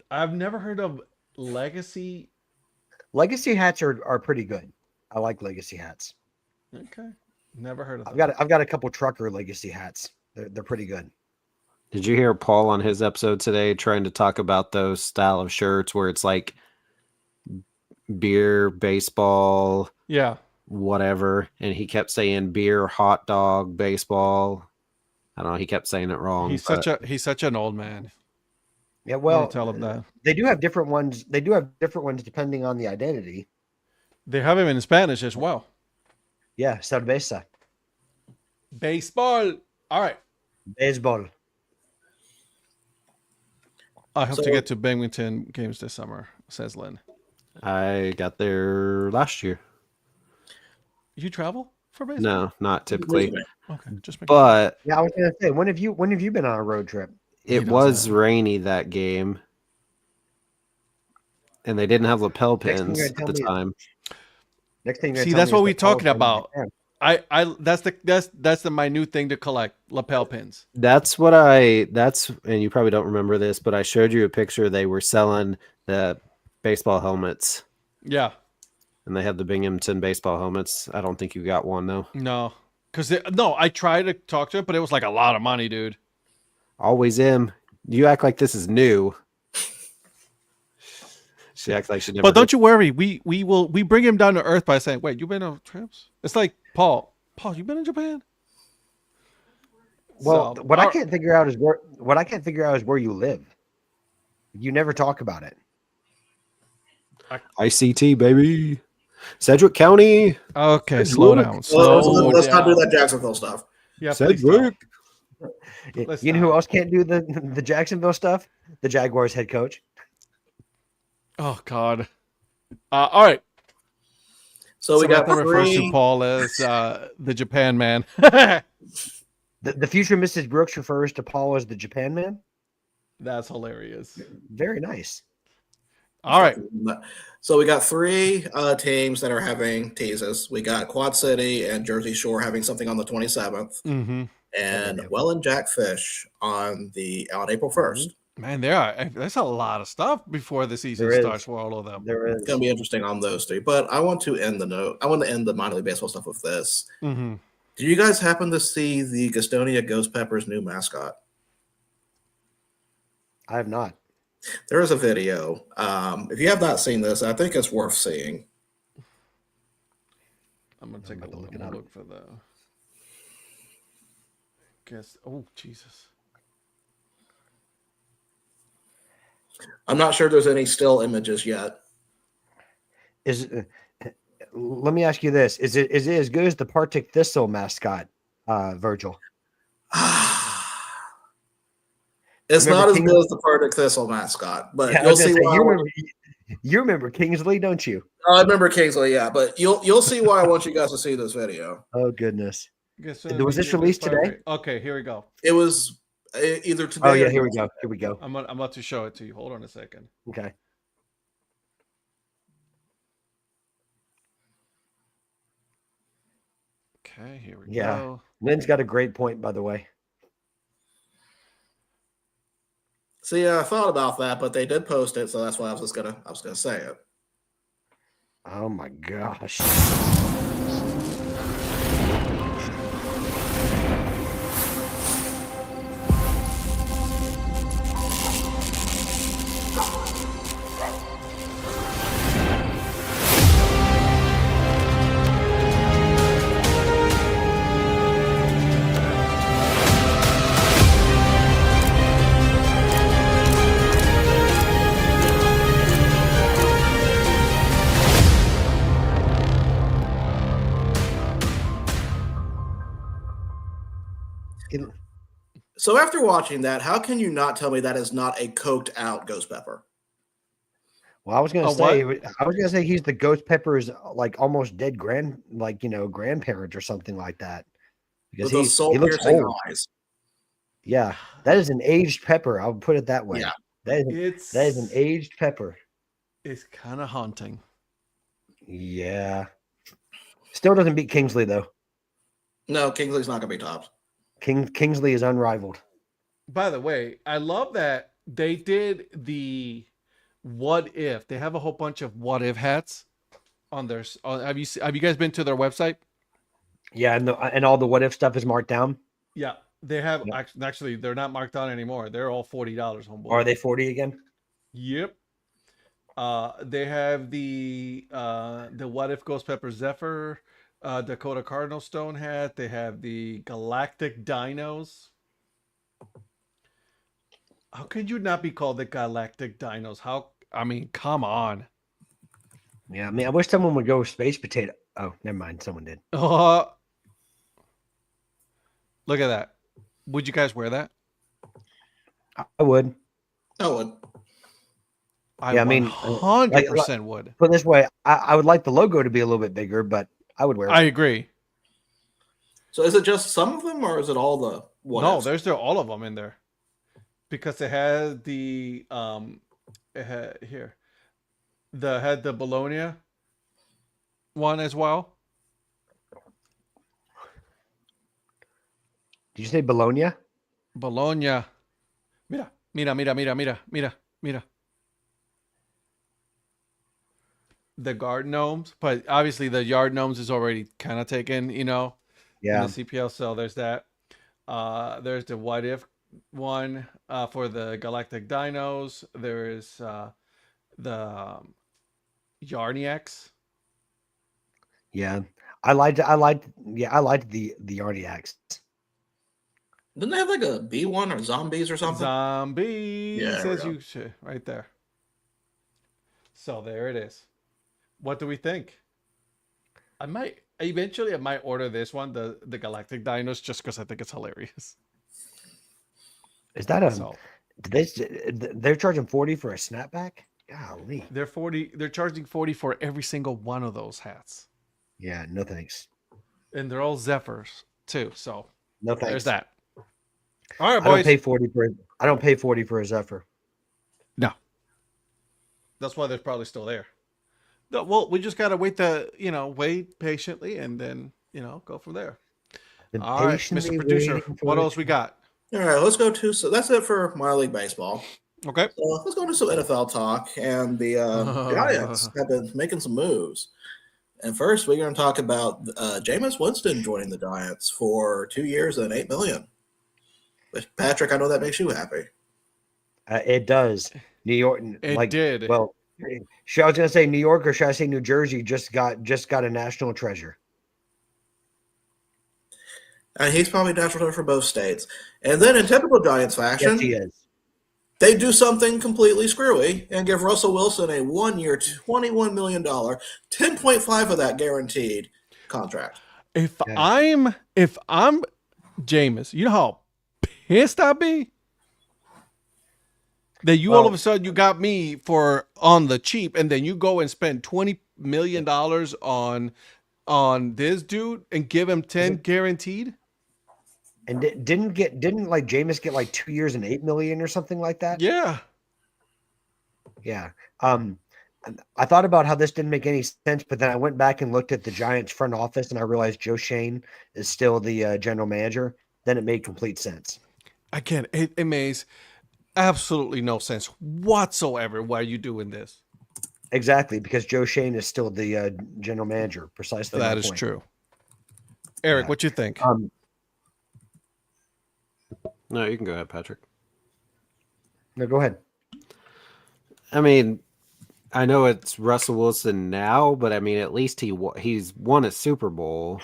I've never heard of Legacy. Legacy hats are pretty good. I like Legacy hats. Okay, never heard of I've them. got a couple trucker Legacy hats. They're pretty good. Did you hear Paul on his episode today trying to talk about those style of shirts where it's like beer, baseball, Yeah, whatever, and he kept saying beer, hot dog, baseball. I don't know. He kept saying it wrong. he's such an old man. Yeah, well, tell him that they do have different ones. They do have different ones depending on the identity. they have him in Spanish as well. Yeah, cerveza, Baseball. All right. baseball. I hope to get to Binghamton games this summer, says Lynn. I got there last year. You travel for baseball? No, not typically. Okay, just but Yeah, I was gonna say, when have you been on a road trip? it was rainy that game, and they didn't have lapel pins at the time. Next thing, see, that's what we're talking about. That's the minute thing to collect, lapel pins. And you probably don't remember this, but I showed you a picture. They were selling the baseball helmets. Yeah. And they had the Binghamton baseball helmets. I don't think you got one though. No, I tried to talk to it, but it was like a lot of money, dude. Always am. You act like this is new. She acts like she never. But don't you worry. We bring him down to earth by saying, "Wait, you been on trips?" It's like Paul, you been in Japan? Well, what I can't figure out is where you live. You never talk about it. ICT, baby. Sedgwick County. Okay, slow down. Let's not do that Jacksonville stuff. Yeah, Sedgwick. You know who else can't do the Jacksonville stuff? The Jaguars head coach. Oh God. All right. So we got refers to Paul as the Japan man. The future Mrs. Brooks refers to Paul as the Japan man. That's hilarious. Very nice. All right. So we got 3 teams that are having teases. We got Quad City and Jersey Shore having something on the 27th, and Well and Jackfish on April 1st. Man, there's a lot of stuff before the season starts for all of them. It's going to be interesting on those 3. But I want to end the minor league baseball stuff with this. Mm-hmm. Did you guys happen to see the Gastonia Ghost Peppers new mascot? I have not. There is a video. If you have not seen this, I think it's worth seeing. I'm gonna take a look for the. Oh Jesus! I'm not sure there's any still images yet. let me ask you this: is it as good as the Partick Thistle mascot, Virgil? It's Remember not as King- good as the Partick Thistle mascot, but Yeah, I you'll was gonna see say, why. you remember Kingsley, don't you? I remember Kingsley, yeah, but you'll see why I want you guys to see this video. Oh goodness! Guess Was this released today? Okay, here we go. It was either today. Oh yeah, or here we go. yesterday. Here we go. I'm about to show it to you. Hold on a second. Okay. Okay, here we Yeah. go. Lynn's got a great point, by the way. See, I thought about that, but they did post it, so that's why I was gonna say it. Oh my gosh. So after watching that, how can you not tell me that is not a coked out ghost pepper? Well, I was gonna A say, what? he's the Ghost Pepper's like almost dead grandparent or something like that. Because With those he soul looks piercing old. eyes. Yeah, that is an aged pepper. I'll put it that way. Yeah. That is an aged pepper. It's kind of haunting. Yeah. Still doesn't beat Kingsley though. No, Kingsley's not gonna be topped. Kingsley is unrivaled. By the way, I love that they did the what if. They have a whole bunch of what if hats on their. Have you guys been to their website? Yeah, and all the what if stuff is marked down. Yeah, they have. Yep. Actually, they're not marked down anymore. They're all $40 homeboy. Are they 40 again? Yep. They have the what if Ghost Pepper Zephyr, Dakota Cardinal Stone hat. They have the Galactic Dinos. How could you not be called the Galactic Dinos? I mean, come on. Yeah, I mean, I wish someone would go with Space Potato. Oh, never mind. Someone did. Look at that. Would you guys wear that? I would. I would. I mean, 100% would. Put it this way, I would like the logo to be a little bit bigger, but I would wear it. I agree. So is it just some of them, or is it all the what No, ifs? there's all of them in there, because it had the here, had the Bologna one as well. Did you say Bologna? Bologna. Mira. The guard gnomes, but obviously the yard gnomes is already kind of taken, Yeah. in the CPL. So there's that. There's the what if one for the Galactic Dinos. There is the Yarniacs. Yeah. I liked the Yarniacs. Didn't they have like a B one or zombies or something? Zombies, Yeah, there we as go. you should, right there. So there it is. What do we think? I might order this one, the Galactic Dinos, just because I think it's hilarious. Is that a? So They're charging 40 for a snapback? Golly. they're charging 40 for every single one of those hats. Yeah, no thanks. And they're all Zephyrs too. So No thanks. there's that. All right, I don't boys. pay 40 for a Zephyr. No. That's why they're probably still there. No, well, we just gotta wait patiently and then, go from there. Been All right, patiently Mr. Producer, waiting for what it. else we got? All right, let's go to. So that's it for minor league baseball. Okay. So let's go to some NFL talk. And the Giants have been making some moves. And first, we're going to talk about Jameis Winston joining the Giants for 2 years and $8 million. But Patrick, I know that makes you happy. It does. New York. It did. Well, I was going to say New York, or should I say New Jersey? Just got a national treasure. And he's probably national treasure for both states. And then in typical Giants fashion, Yes, he is. they do something completely screwy and give Russell Wilson a 1 year, $21 million, 10.5 of that guaranteed contract. If I'm Jameis, you know how pissed I'd be that you all of a sudden you got me for on the cheap, and then you go and spend $20 million on this dude and give him 10 guaranteed. And didn't like Jameis get like 2 years and $8 million or something like that? Yeah. Yeah. I thought about how this didn't make any sense, but then I went back and looked at the Giants front office, and I realized Joe Shane is still the general manager. Then it made complete sense. Again, it makes absolutely no sense whatsoever why you doing this. Exactly, because Joe Shane is still the general manager. Precisely. That is true. Eric, what you think? No, you can go ahead, Patrick. No, go ahead. I mean, I know it's Russell Wilson now, but I mean, at least he's won a Super Bowl.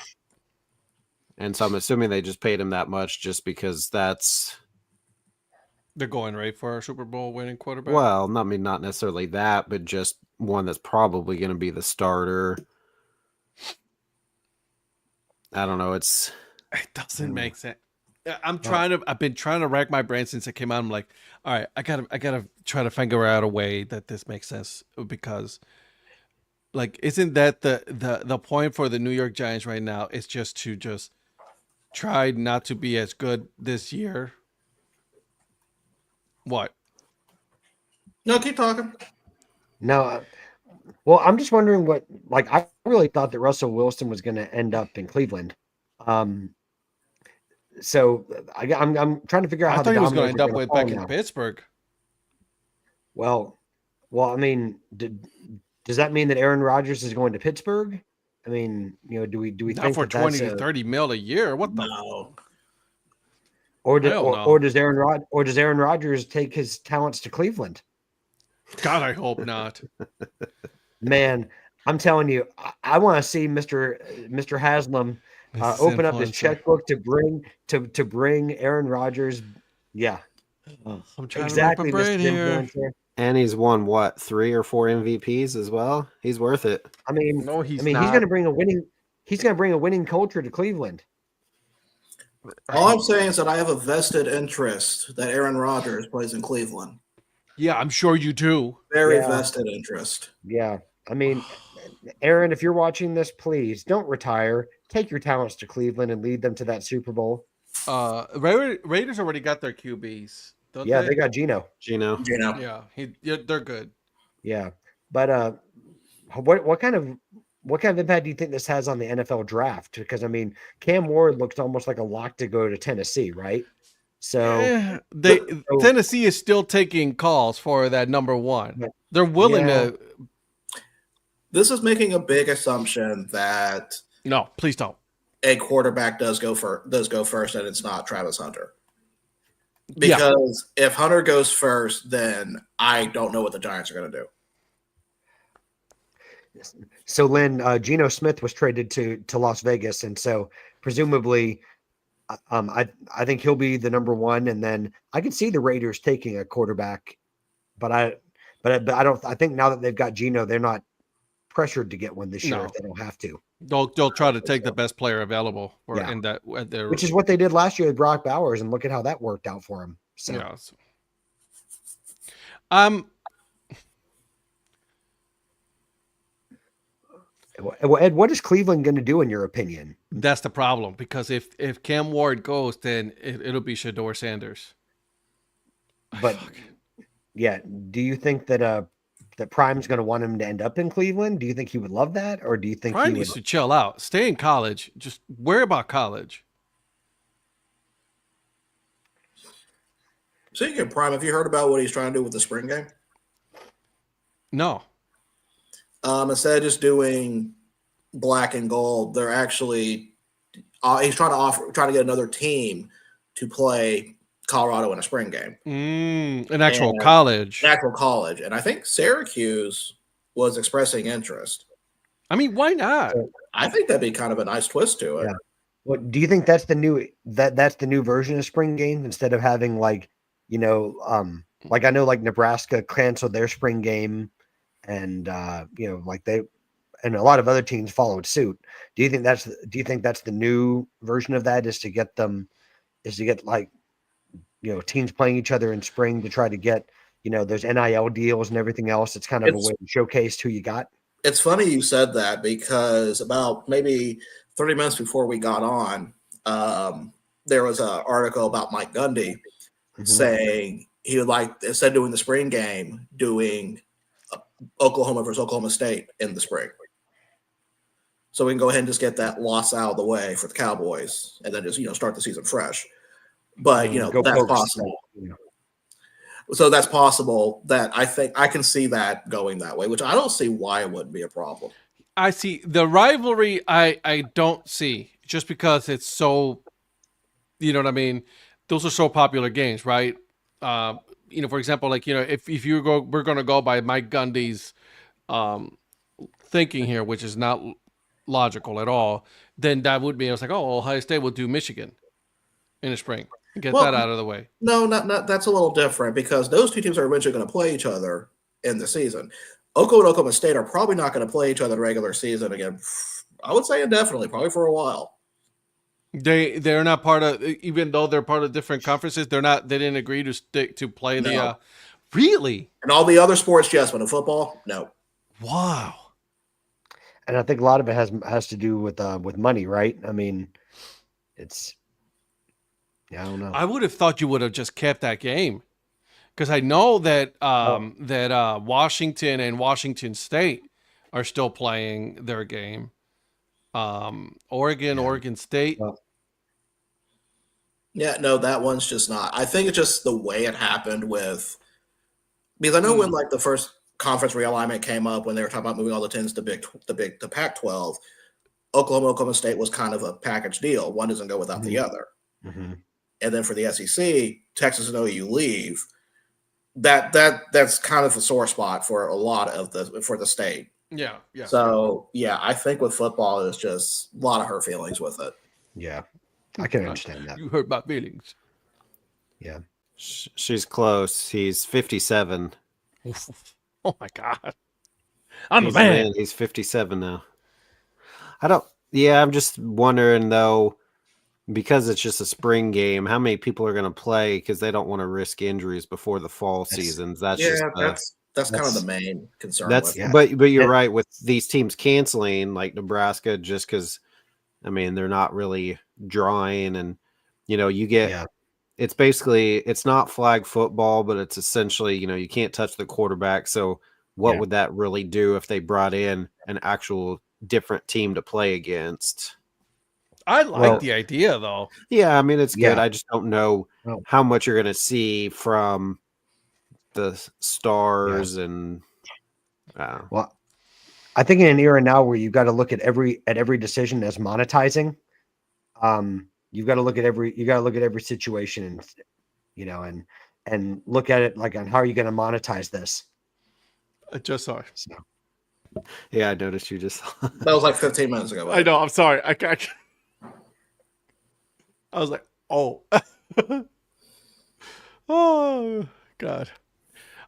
And so I'm assuming they just paid him that much just because that's... They're going right for our Super Bowl winning quarterback? Well, not necessarily that, but just one that's probably going to be the starter. I don't know. It doesn't make sense. I've been trying to rack my brain since it came out. I'm like, all right, I gotta try to figure out a way that this makes sense, because like, isn't that the point for the New York Giants right now is just to try not to be as good this year? What? No, keep talking. No, well, I'm just wondering what, like, I really thought that Russell Wilson was going to end up in Cleveland. So I'm trying to figure out how I thought he was going to end up with back in Pittsburgh. Well, I mean, does that mean that Aaron Rodgers is going to Pittsburgh? I mean, do we not think for that 20 to 30 mil a year? What the? No. Or does Aaron Rodgers take his talents to Cleveland? God, I hope not. Man, I'm telling you, I want to see Mr. Haslam open up his checkbook to bring Aaron Rodgers. Yeah, I'm trying exactly. to wrap my brain here. And he's won 3 or 4 MVPs as well. He's worth it. I mean, no, he's not. He's going to bring a winning. He's going to bring a winning culture to Cleveland. All I'm saying is that I have a vested interest that Aaron Rodgers plays in Cleveland. Yeah, I'm sure you do. Very vested interest. Yeah. I mean, Aaron, if you're watching this, please don't retire. Take your talents to Cleveland and lead them to that Super Bowl. Raiders already got their QBs. They got Geno. Yeah, they're good. Yeah. But what kind of impact do you think this has on the NFL draft? Because I mean, Cam Ward looks almost like a lock to go to Tennessee, right? So Tennessee is still taking calls for that number one. They're willing to. This is making a big assumption that no, please don't. A quarterback does go first, and it's not Travis Hunter. Because if Hunter goes first, then I don't know what the Giants are going to do. So, Lynn, Geno Smith was traded to Las Vegas, and so presumably, I think he'll be the number one, and then I can see the Raiders taking a quarterback, but I don't. I think now that they've got Geno, they're not pressured to get one this year if they don't have to. They'll try to take the best player available, which is what they did last year with Brock Bowers, and look at how that worked out for him. So. Yeah. Well, Ed, what is Cleveland going to do in your opinion? That's the problem, because if Cam Ward goes, then it'll be Shedeur Sanders. But yeah, do you think that that Prime's going to want him to end up in Cleveland? Do you think he would love that, or do you think Prime needs to chill out, stay in college, just worry about college? Speaking of Prime, have you heard about what he's trying to do with the spring game? No. Instead of just doing black and gold, they're actually he's trying to get another team to play Colorado in a spring game. An actual college. And I think Syracuse was expressing interest. I mean, why not? I think that'd be kind of a nice twist to it. Yeah. Well, do you think that's the new version of spring games, instead of having like, Like I know, like Nebraska canceled their spring game, and like they and a lot of other teams followed suit. Do you think that's the new version of that is to get like teams playing each other in spring to try to get those NIL deals and everything else? It's kind of a way to showcase who you got. It's funny you said that because about maybe 30 minutes before we got on, there was an article about Mike Gundy saying he would like, instead of doing the spring game, doing Oklahoma versus Oklahoma State in the spring. So we can go ahead and just get that loss out of the way for the Cowboys and then just, start the season fresh. But, that's possible. So that's possible that I think I can see that going that way, which I don't see why it wouldn't be a problem. I see the rivalry. I don't see just because it's so, you know what I mean? Those are so popular games, right? For example, like, if we're going to go by Mike Gundy's thinking here, which is not logical at all, then that would be, I was like, oh, Ohio State will do Michigan in the spring. Get that out of the way. No, not that's a little different because those two teams are eventually going to play each other in the season. Oklahoma and Oklahoma State are probably not going to play each other in the regular season again. I would say indefinitely, probably for a while. They're not part of, even though they're part of different conferences, they didn't agree to stick to play the really? And all the other sports, yes, but in football, no. Wow. And I think a lot of it has to do with money, right? I mean, I don't know. I would have thought you would have just kept that game because I know that Washington and Washington State are still playing their game. Oregon State. Yeah, no, that one's just not. I think it's just the way it happened because I know when like the first conference realignment came up when they were talking about moving all the 10s to Pac-12, Oklahoma State was kind of a package deal. One doesn't go without the other. Mm-hmm. And then for the SEC, Texas and OU leave. That's kind of a sore spot for a lot of for the state. Yeah. So I think with football, there's just a lot of hurt feelings with it. Yeah, I can understand that. You hurt my feelings. Yeah, she's close. He's 57. Oh my God, I'm a man. He's 57 now. I'm just wondering though, because it's just a spring game, how many people are going to play because they don't want to risk injuries before the fall seasons. That's kind of the main concern. But you're right with these teams canceling, like Nebraska, just because they're not really drawing, and you get it's not flag football, but it's essentially you can't touch the quarterback. So what would that really do if they brought in an actual different team to play against? I like the idea, though. Yeah, it's good. I just don't know how much you're going to see from the stars and. Well, I think in an era now where you've got to look at every decision as monetizing, you've got to look at every situation, and look at it like on how are you going to monetize this. I just saw it. So. Yeah, I noticed you just. That was like 15 minutes ago. I know. I'm sorry. I was like, oh. Oh, God.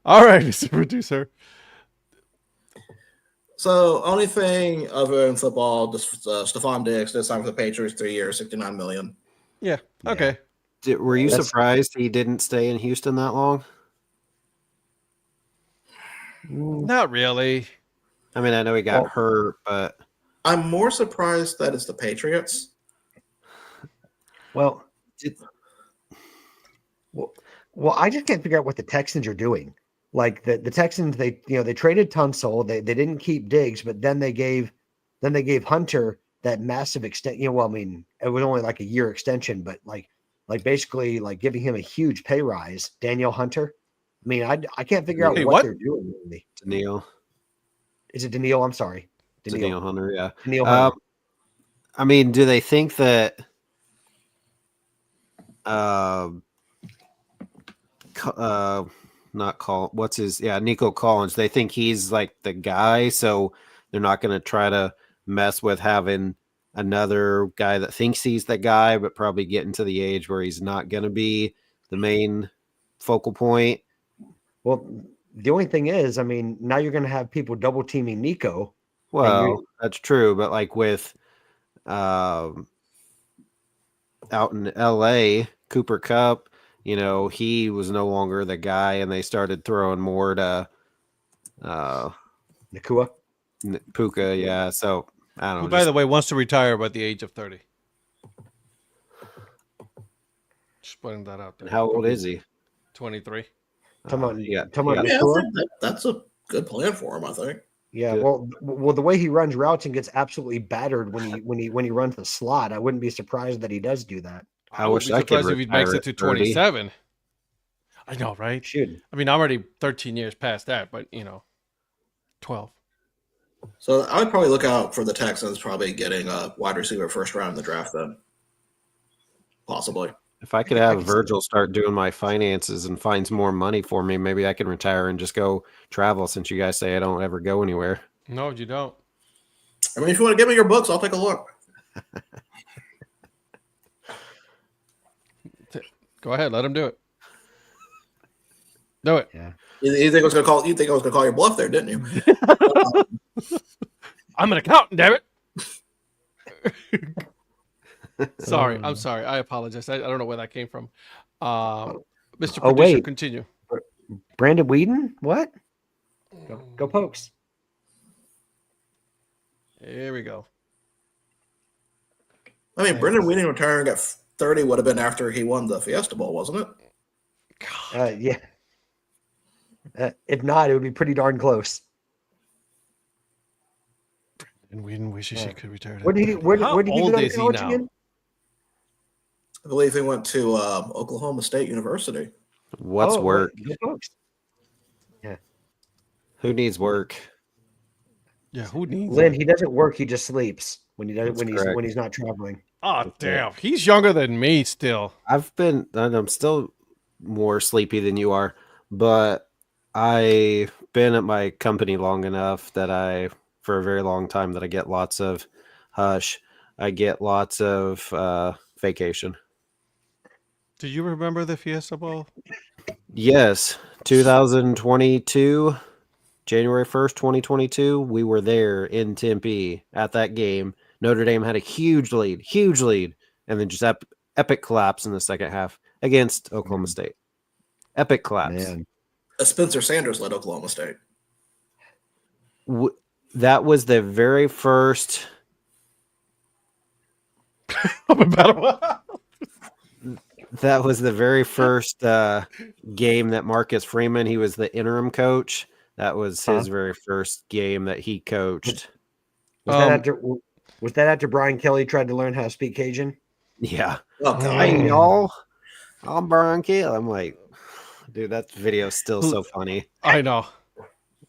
All right, Mr. Producer. So, only thing other than football, just Stephon Diggs this time for the Patriots, 3 years, $69 million. Yeah, okay. Were you surprised he didn't stay in Houston that long? Not really. I know he got hurt, but... I'm more surprised that it's the Patriots. Well, I just can't figure out what the Texans are doing. Like the Texans, they traded Tunsil, they didn't keep Diggs, but then they gave Hunter that massive extent. It was only like a year extension, but like basically like giving him a huge pay rise. Daniel Hunter. I can't figure out what they're doing. Really. Daniel. Is it Daniel? I'm sorry. Daniel Hunter. Yeah. Daniel Hunter. Do they think that? Nico Collins. They think he's like the guy, so they're not going to try to mess with having another guy that thinks he's the guy, but probably getting to the age where he's not going to be the main focal point. Well, the only thing is, I mean, now you're going to have people double teaming Nico. Well, that's true, but like with out in LA, Cooper Cup, he was no longer the guy, and they started throwing more to Nakua. Puka. Yeah, so I don't Who, know. by the way, wants to retire by the age of 30. Just putting that out there. How old is he? 23. Talking about Yeah, Yeah, I Nakua? think that's a good plan for him. I think. Yeah, Good. well, the way he runs routes and gets absolutely battered when he runs the slot, I wouldn't be surprised that he does do that. I would wish be I could surprised if he makes retire it to at 30. 27. I know, right? Shoot. I mean, I'm already 13 years past that, but 12. So I would probably look out for the Texans probably getting a wide receiver first round in the draft then. Possibly. If I could have Virgil start doing my finances and finds more money for me, maybe I can retire and just go travel, since you guys say I don't ever go anywhere. No, you don't. I mean, if you want to give me your books, I'll take a look. Go ahead, let him do it. Do it. Yeah. You think I was going to call? You think I was going to call your bluff there, didn't you? I'm an accountant, damn it. Sorry, I'm sorry. I apologize. I don't know where that came from. Mr. Producer, wait. continue. Brandon Whedon? What? Go Pokes. Here we go. I mean, Brendan Weeding retiring at 30 would have been after he won the Fiesta Bowl, wasn't it? Yeah. If not, it would be pretty darn close. And Whedon wishes he could retire. Where did he go to college again? I believe he went to Oklahoma State University. What's work? Go Pokes. Who needs work? Yeah, who needs Lynn, it? he doesn't work. He just sleeps when That's he's correct. not traveling. Oh, damn. He's younger than me still. I'm still more sleepy than you are, but I've been at my company long enough that for a very long time, that I get lots of hush. I get lots of vacation. Do you remember the Fiesta Bowl? Yes, 2022, January 1st, 2022, we were there in Tempe at that game. Notre Dame had a huge lead, and then just epic collapse in the second half against Oklahoma State. Epic collapse. Man. Spencer Sanders led Oklahoma State. That was the very first. That was the very first game that Marcus Freeman, he was the interim coach. That was his very first game that he coached. Was that after Brian Kelly tried to learn how to speak Cajun? Yeah. Oh, God. Hey, y'all. I'm Brian Kelly. I'm like, dude, that video's still so funny. I know.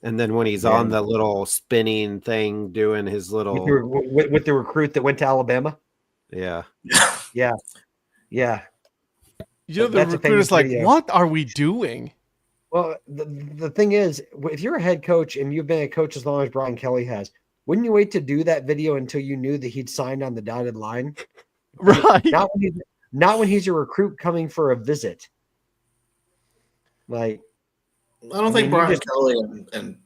And then when he's on the little spinning thing doing his little. With the recruit that went to Alabama? Yeah. Yeah. The That's a recruiter's famous like, video. what are we doing? Well, the thing is, if you're a head coach and you've been a coach as long as Brian Kelly has, wouldn't you wait to do that video until you knew that he'd signed on the dotted line? Right. Not when he's a recruit coming for a visit. Like, I don't think Brian Kelly and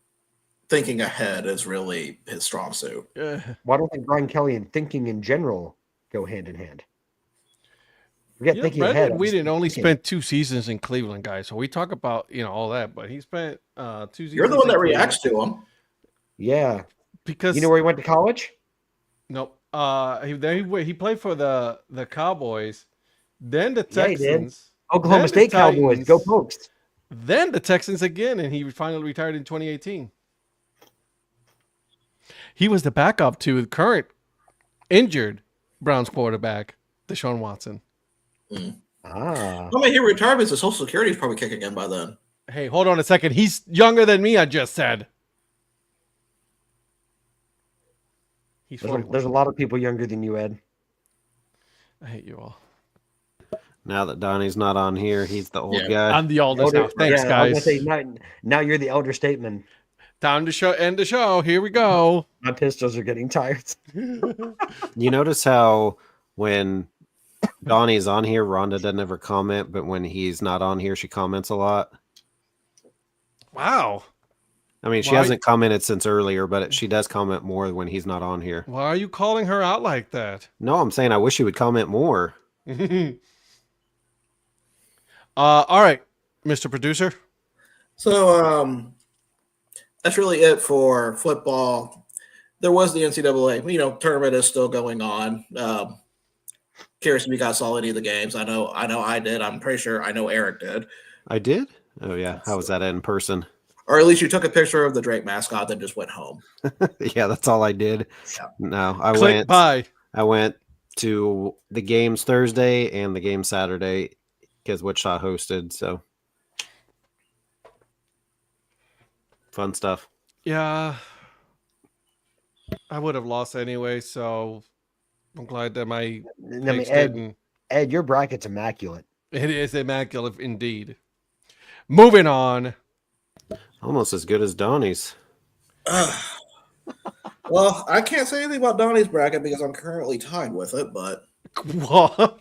thinking ahead is really his strong suit. well, I don't think Brian Kelly and thinking in general go hand in hand. Forget thinking ahead. We didn't only spent 2 seasons in Cleveland, guys. So we talk about all that, but he spent 2 seasons. You're the one that reacts to him. Yeah, because you know where he went to college? Nope. He played for the Cowboys, then the Yeah, he did. Texans, Oklahoma then the State Cowboys. Titans, Go Pokes. then the Texans again, and he finally retired in 2018. He was the backup to the current injured Browns quarterback, Deshaun Watson. Ah. I mean, he retired because the Social Security is probably kicking in by then. Hey, hold on a second. He's younger than me, I just said. He's 41. There's a lot of people younger than you, Ed. I hate you all. Now that Donnie's not on here, he's the old guy. I'm the oldest now. Thanks, I was guys. gonna say, now you're the elder statesman. Time to end the show. Here we go. My pistols are getting tired. You notice how when Donnie's on here, Rhonda doesn't ever comment, but when he's not on here, she comments a lot. Wow. I mean, she Why- hasn't commented since earlier, but she does comment more when he's not on here. Why are you calling her out like that? No, I'm saying I wish she would comment more. All right, Mr. Producer. So that's really it for football. There was the NCAA, tournament is still going on. Curious if you guys saw any of the games. I know I did. I'm pretty sure I know Eric did. I did? Oh, yeah. How was that in person? Or at least you took a picture of the Drake mascot, then just went home. Yeah, that's all I did. Yeah. No, Click by. I went to the games Thursday and the game Saturday because Wichita hosted. So fun stuff. Yeah. I would have lost anyway, so I'm glad that my picks didn't. Ed, your bracket's immaculate. It is immaculate indeed. Moving on. Almost as good as Donnie's. Well, I can't say anything about Donnie's bracket because I'm currently tied with it, but What?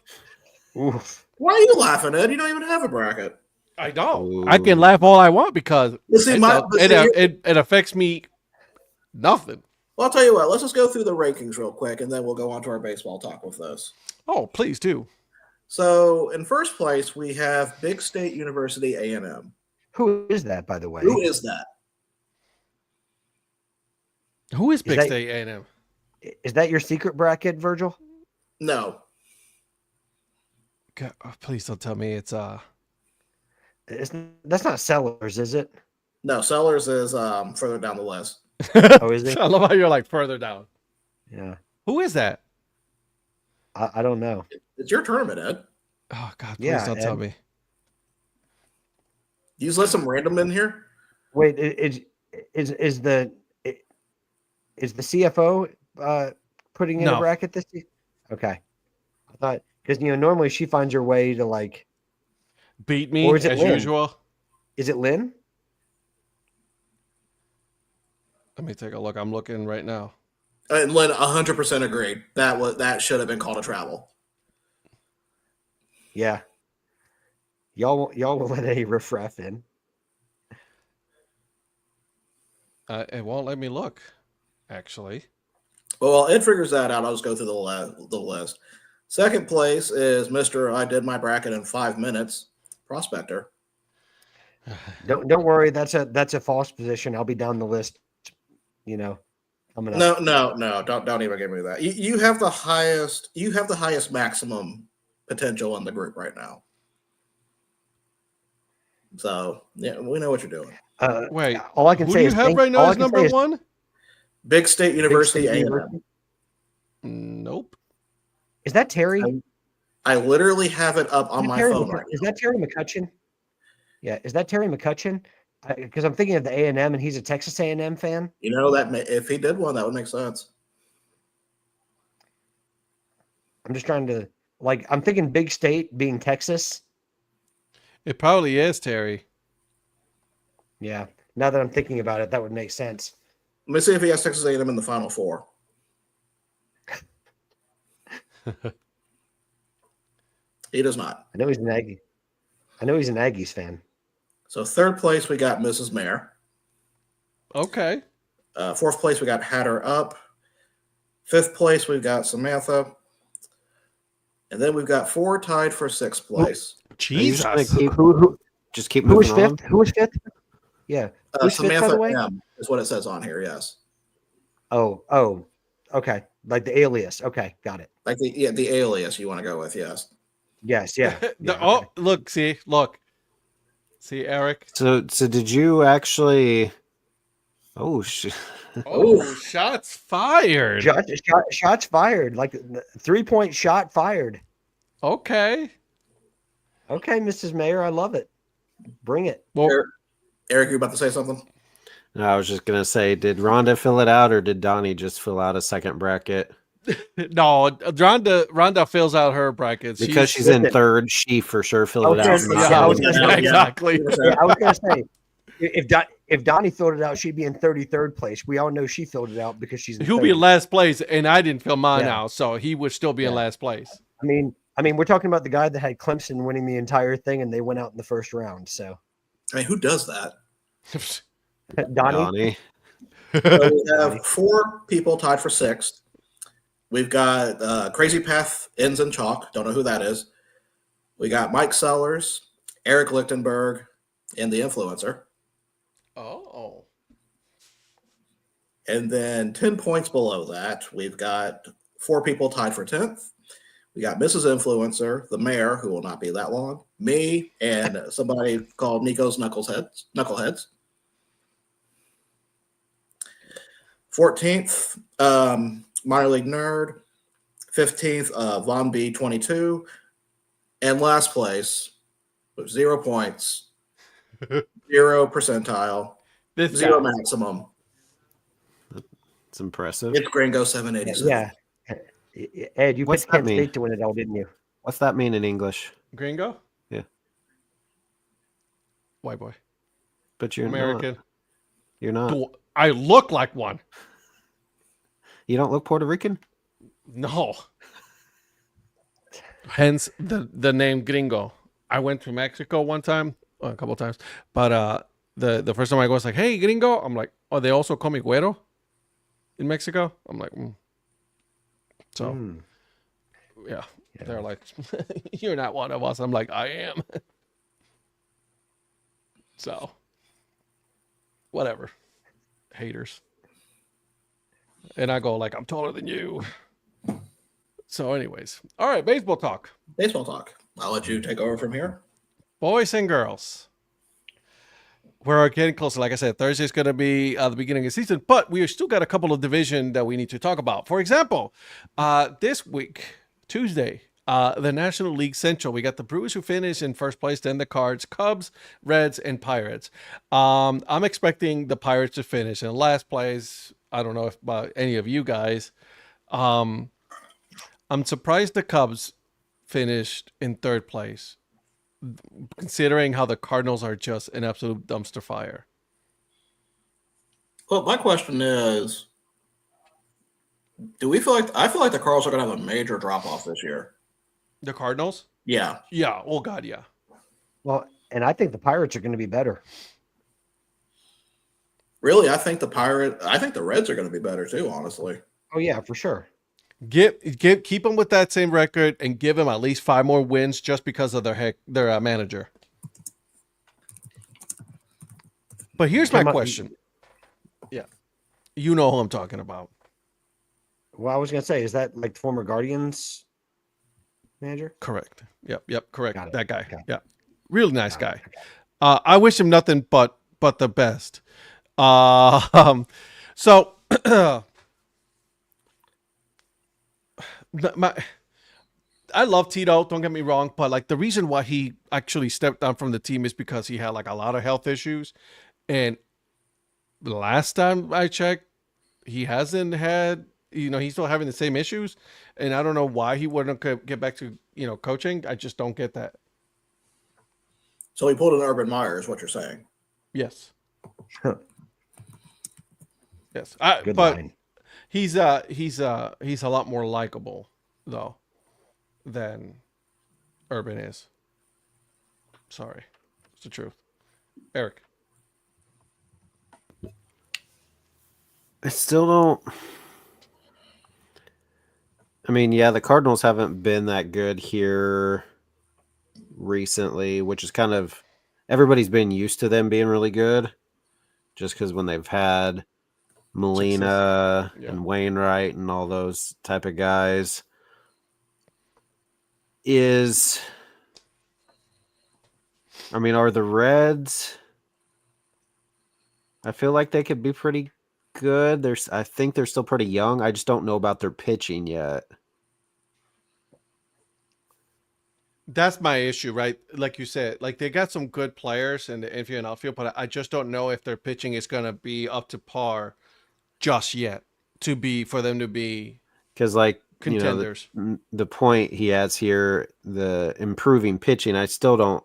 Oof. why are you laughing, Ed? You don't even have a bracket. I don't. Ooh. I can laugh all I want because it affects me nothing. Well, I'll tell you what. Let's just go through the rankings real quick, and then we'll go on to our baseball talk with this. Oh, please do. So, in first place, we have Big State University A&M. Who is that, by the way? Who is that? Who is Big that- State A&M? Is that your secret bracket, Virgil? No. God, oh, please don't tell me it's That's not Sellers, is it? No, Sellers is further down the list. Oh, is it? I love how you're like further down. Yeah. Who is that? I don't know. It's your tournament, Ed. Oh God, please Yeah, don't tell me. You just let some random in here? Wait, is the CFO putting in No. a bracket this year? Okay. I thought because normally she finds her way to like. Beat me Or is it as Lynn? usual. Is it Lynn? Let me take a look. I'm looking right now. And Lynn 100% agreed. That should have been called a travel. Yeah. Y'all won't let any riffraff in. It won't let me look. Actually, Well, while Ed figures that out, I'll just go through the list. Second place is Mr. I did my bracket in 5 minutes, Prospector. Don't worry. That's a false position. I'll be down the list. Coming up. No, don't even give me that. You have the highest maximum potential in the group right now. So yeah, we know what you're doing. wait. All I can Who say do you is have right now as number one? Big State University State A&M. University. Nope. Is that Terry? I literally have it up on my phone right Is now. that Terry McCutcheon? Yeah, is that Terry McCutcheon? Because I'm thinking of the A&M, and he's a Texas A&M fan. You know that if he did one, that would make sense. I'm just trying to I'm thinking Big State being Texas. It probably is Terry. Yeah. Now that I'm thinking about it, that would make sense. Let me see if he has Texas A&M in the Final Four. He does not. I know he's an Aggie. I know he's an Aggies fan. So third place, we got Mrs. Mayer. Okay. Fourth place, we got Hatter Up. Fifth place, we've got Samantha. And then we've got 4 tied for 6th place. Jesus. Just keep Who was moving on. fifth? Who was fifth? Yeah. Who's fifth, by Samantha the way? M is what it says on here, yes. Oh, okay. Like the alias. Okay, got it. Like the alias you want to go with, yes. Yes, yeah. Oh, look, see, Eric. So did you actually? Oh shit! Oh, shots fired. Shots fired. Like 3-point shot fired. Okay. Okay, Mrs. Mayor, I love it. Bring it. Well, Eric, you about to say something? No, I was just gonna say, did Rhonda fill it out, or did Donnie just fill out a second bracket? no, Rhonda fills out her brackets Because she's in third, she for sure filled it out. I was gonna say, exactly. Yeah, I was gonna say, if Donnie filled it out, she'd be in 33rd place. We all know she filled it out because she's. He'll be in last place, and I didn't fill mine Yeah. out, so he would still be in last place. I mean, we're talking about the guy that had Clemson winning the entire thing, and they went out in the first round. So, I mean, who does that? Donnie. So we have 4 people tied for 6th. We've got Crazy Path Ends in Chalk. Don't know who that is. We got Mike Sellers, Eric Lichtenberg, and the Influencer. Oh. And then 10 points below that, we've got 4 people tied for 10th. We got Mrs. Influencer, the mayor, who will not be that long, me, and somebody called Nico's Knuckleheads. 14th, Minor League Nerd. 15th, Von B22. And last place, with 0 points, 0 percentile, This 0 guy. maximum. It's impressive. It's Gringo 787. Yeah. Ed, you What's picked that Kent mean? State to win it all, didn't you? What's that mean in English? Gringo? Yeah. White boy. But you're American. not. You're not. I look like one. You don't look Puerto Rican? No. Hence the name Gringo. I went to Mexico one time, a couple of times, but the first time I go, it's like, hey, Gringo. I'm like, oh, they also call me Güero in Mexico. I'm like, So, yeah, they're like, you're not one of us. I'm like, I am. So, whatever. Haters. And I go like, I'm taller than you. So anyways, all right, baseball talk. Baseball talk. I'll let you take over from here. Boys and girls. We're getting closer. Like I said, Thursday is going to be the beginning of the season, but we still got a couple of division that we need to talk about. For example, this week, Tuesday, the National League Central, we got the Brewers who finished in first place, then the Cards, Cubs, Reds, and Pirates. I'm expecting the Pirates to finish in last place. I don't know if by any of you guys. I'm surprised the Cubs finished in third place, considering how the Cardinals are just an absolute dumpster fire. Well, my question is, I feel like the Cardinals are going to have a major drop off this year. The Cardinals? Yeah. Yeah. Oh God, yeah. Well, and I think the Pirates are going to be better. Really, I think the Reds are going to be better too, honestly. Oh yeah, for sure. Keep them with that same record and give them at least 5 more wins just because of their manager. But here's my question. Yeah. You know who I'm talking about. Well, I was going to say, is that like the former Guardians manager? Correct. Yep, correct. Got it. That guy. Okay. Yeah. Really nice Got guy. it. I wish him nothing but the best. So I love Tito, don't get me wrong, but like the reason why he actually stepped down from the team is because he had like a lot of health issues. And the last time I checked, he hasn't had, he's still having the same issues. And I don't know why he wouldn't get back to, coaching. I just don't get that. So he pulled an Urban Meyer, is what you're saying. Yes. Yes. Good but line. he's a lot more likable though than Urban is. Sorry. It's the truth. Eric. I still don't. I mean, yeah, the Cardinals haven't been that good here recently, which is kind of everybody's been used to them being really good just because when they've had Molina and Wainwright and all those type of guys are the Reds, I feel like they could be pretty good. I think they're still pretty young. I just don't know about their pitching yet. That's my issue, right? Like you said, like they got some good players in the infield and outfield, but I just don't know if their pitching is going to be up to par just yet for them to be because like contenders. The point he has here, the improving pitching, I just don't.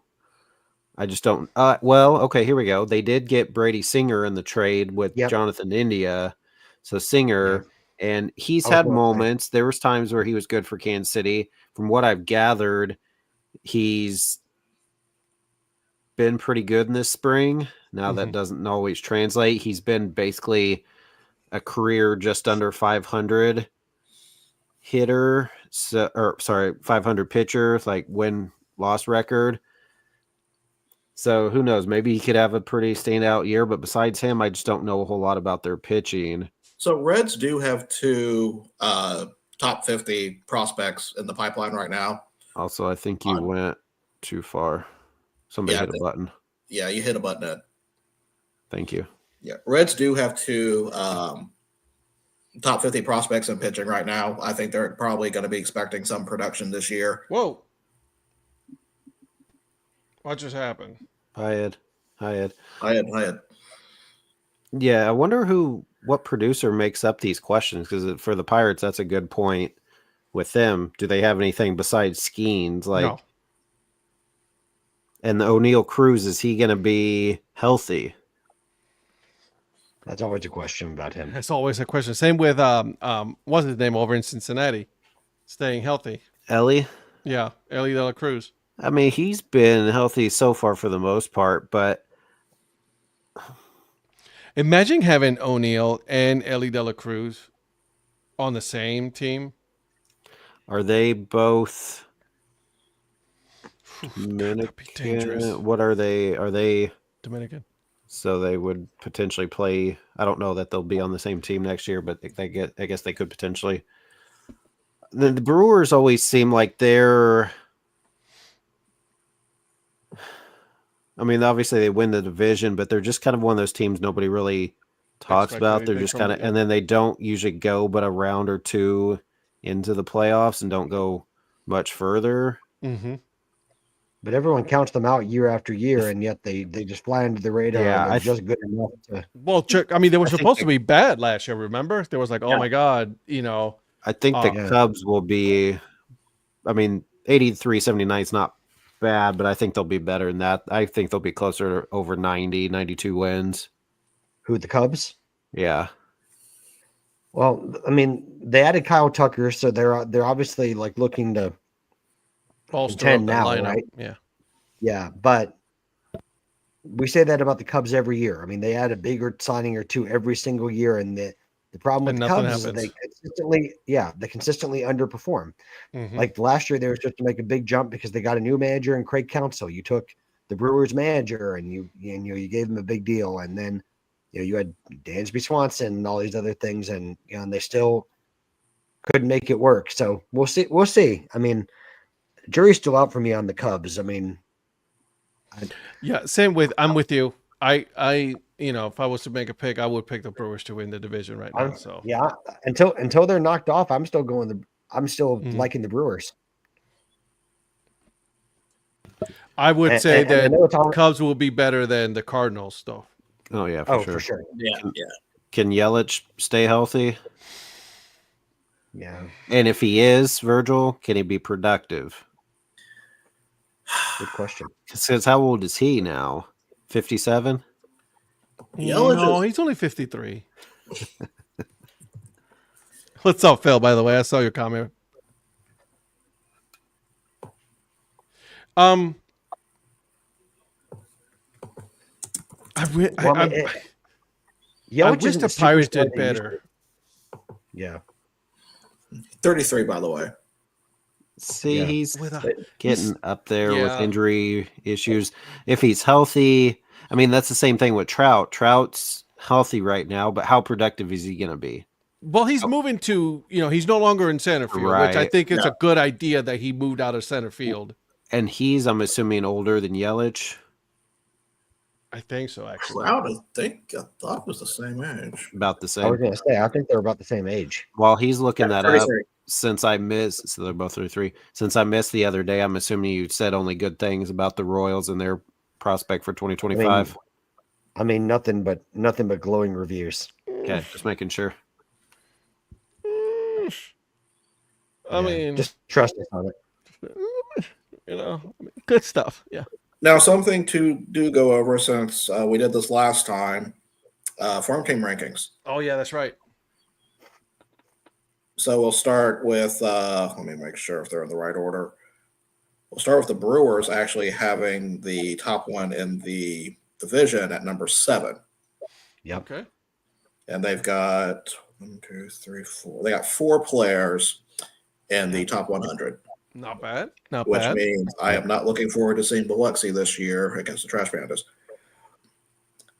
Well, okay, here we go. They did get Brady Singer in the trade with Jonathan India. So Singer, and he's had moments. There was times where he was good for Kansas City. From what I've gathered, he's been pretty good in this spring. Now that Mhm. doesn't always translate. He's been basically a career just under 500 hitter, 500 pitcher, like win-loss record. So who knows? Maybe he could have a pretty standout year, but besides him, I just don't know a whole lot about their pitching. So Reds do have two top 50 prospects in the pipeline right now. Also, I think you went too far. Somebody hit a button. Yeah, you hit a button. Thank you. Yeah, Reds do have two top 50 prospects in pitching right now. I think they're probably going to be expecting some production this year. Whoa. What just happened? Hi, Ed. Yeah, I wonder what producer makes up these questions, because for the Pirates, that's a good point. With them, do they have anything besides Skeens? No. And the O'Neill Cruz, is he going to be healthy? That's always a question about him. That's always a question. Same with what's his name over in Cincinnati, staying healthy. Ellie? Yeah, Ellie De La Cruz. I mean, he's been healthy so far for the most part, but imagine having O'Neill and Ellie De La Cruz on the same team. Are they both Dominican? What are they? Are they Dominican? So they would potentially play. I don't know that they'll be on the same team next year, but I guess they could potentially. The Brewers always seem like they're. I mean, obviously they win the division, but they're just kind of one of those teams nobody really talks about. They're just kind of, and then they don't usually go but a round or two into the playoffs and don't go much further. Mm-hmm. But everyone counts them out year after year, and yet they just fly under the radar. Yeah, and they're just good enough to. Well, I mean, they were supposed to be bad last year. Remember, there was like, oh my god, I think the Cubs will be. I mean, 83-79 is not bad, but I think they'll be better than that. I think they'll be closer to over 90, 92 wins. Who, the Cubs? Yeah. Well, I mean, they added Kyle Tucker, so they're obviously like looking to bolster up now, lineup. right? Yeah. Yeah, but we say that about the Cubs every year. I mean, they add a bigger signing or two every single year, and the problem with the Cubs is they consistently underperform. Mm-hmm. Like last year, they were supposed to make a big jump because they got a new manager and Craig Counsell. You took the Brewers manager and you gave them a big deal, and then you had Dansby Swanson and all these other things, and and they still couldn't make it work. So we'll see. We'll see. I mean, jury's still out for me on the Cubs. I mean, same with. I'm with you. I if I was to make a pick, I would pick the Brewers to win the division right now. So yeah, until they're knocked off, I'm still liking the Brewers. I would say that Cubs will be better than the Cardinals, though. Oh yeah, for sure. Yeah. Can Yelich stay healthy? Yeah. And if he is, Virgil, can he be productive? Good question. Because how old is he now? 57? No, he's only 53. What's up, Phil? By the way, I saw your comment. I wish the Pirates did better. Yeah. 33, by the way. See, he's getting up there with injury issues. If he's healthy, I mean, that's the same thing with Trout. Trout's healthy right now, but how productive is he going to be? Well, he's moving to, he's no longer in center field, which I think it's a good idea that he moved out of center field. And he's, I'm assuming, older than Yelich. I think so, actually. Trout, I thought was the same age. About the same. I was going to say, I think they're about the same age. While he's looking that up, since I missed, so they're both 33. Since I missed the other day, I'm assuming you said only good things about the Royals and their prospect for 2025. I mean nothing but glowing reviews. Okay, just making sure. I mean, just trust us on it. Good stuff. Yeah. Now, something to go over since we did this last time, farm team rankings. Oh, yeah, that's right. So we'll start with, let me make sure if they're in the right order. We'll start with the Brewers actually having the top one in the division at number 7. Yep. Okay. And they've got 1, 2, 3, 4. They got 4 players in the top 100. Not bad. Not Which bad. means I am not looking forward to seeing Biloxi this year against the Trash Pandas.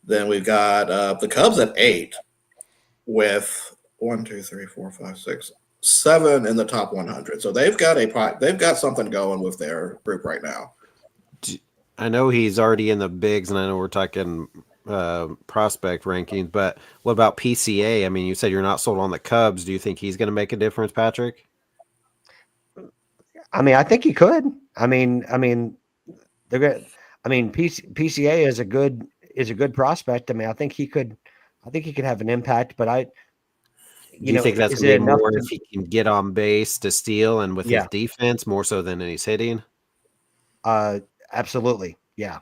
Then we've got the Cubs at 8 with 1, 2, 3, 4, 5, 6, 7 in the top 100. So they've got something going with their group right now. I know he's already in the bigs, and I know we're talking prospect rankings, but what about PCA? I mean, you said you're not sold on the Cubs. Do you think he's going to make a difference, Patrick? I mean, I think he could. I mean, they're good. I mean, PCA is a good prospect. I mean, I think he could have an impact. But Do you think that's is going to it be enough more to- if he can get on base to steal and with his defense more so than he's hitting? Absolutely, yeah.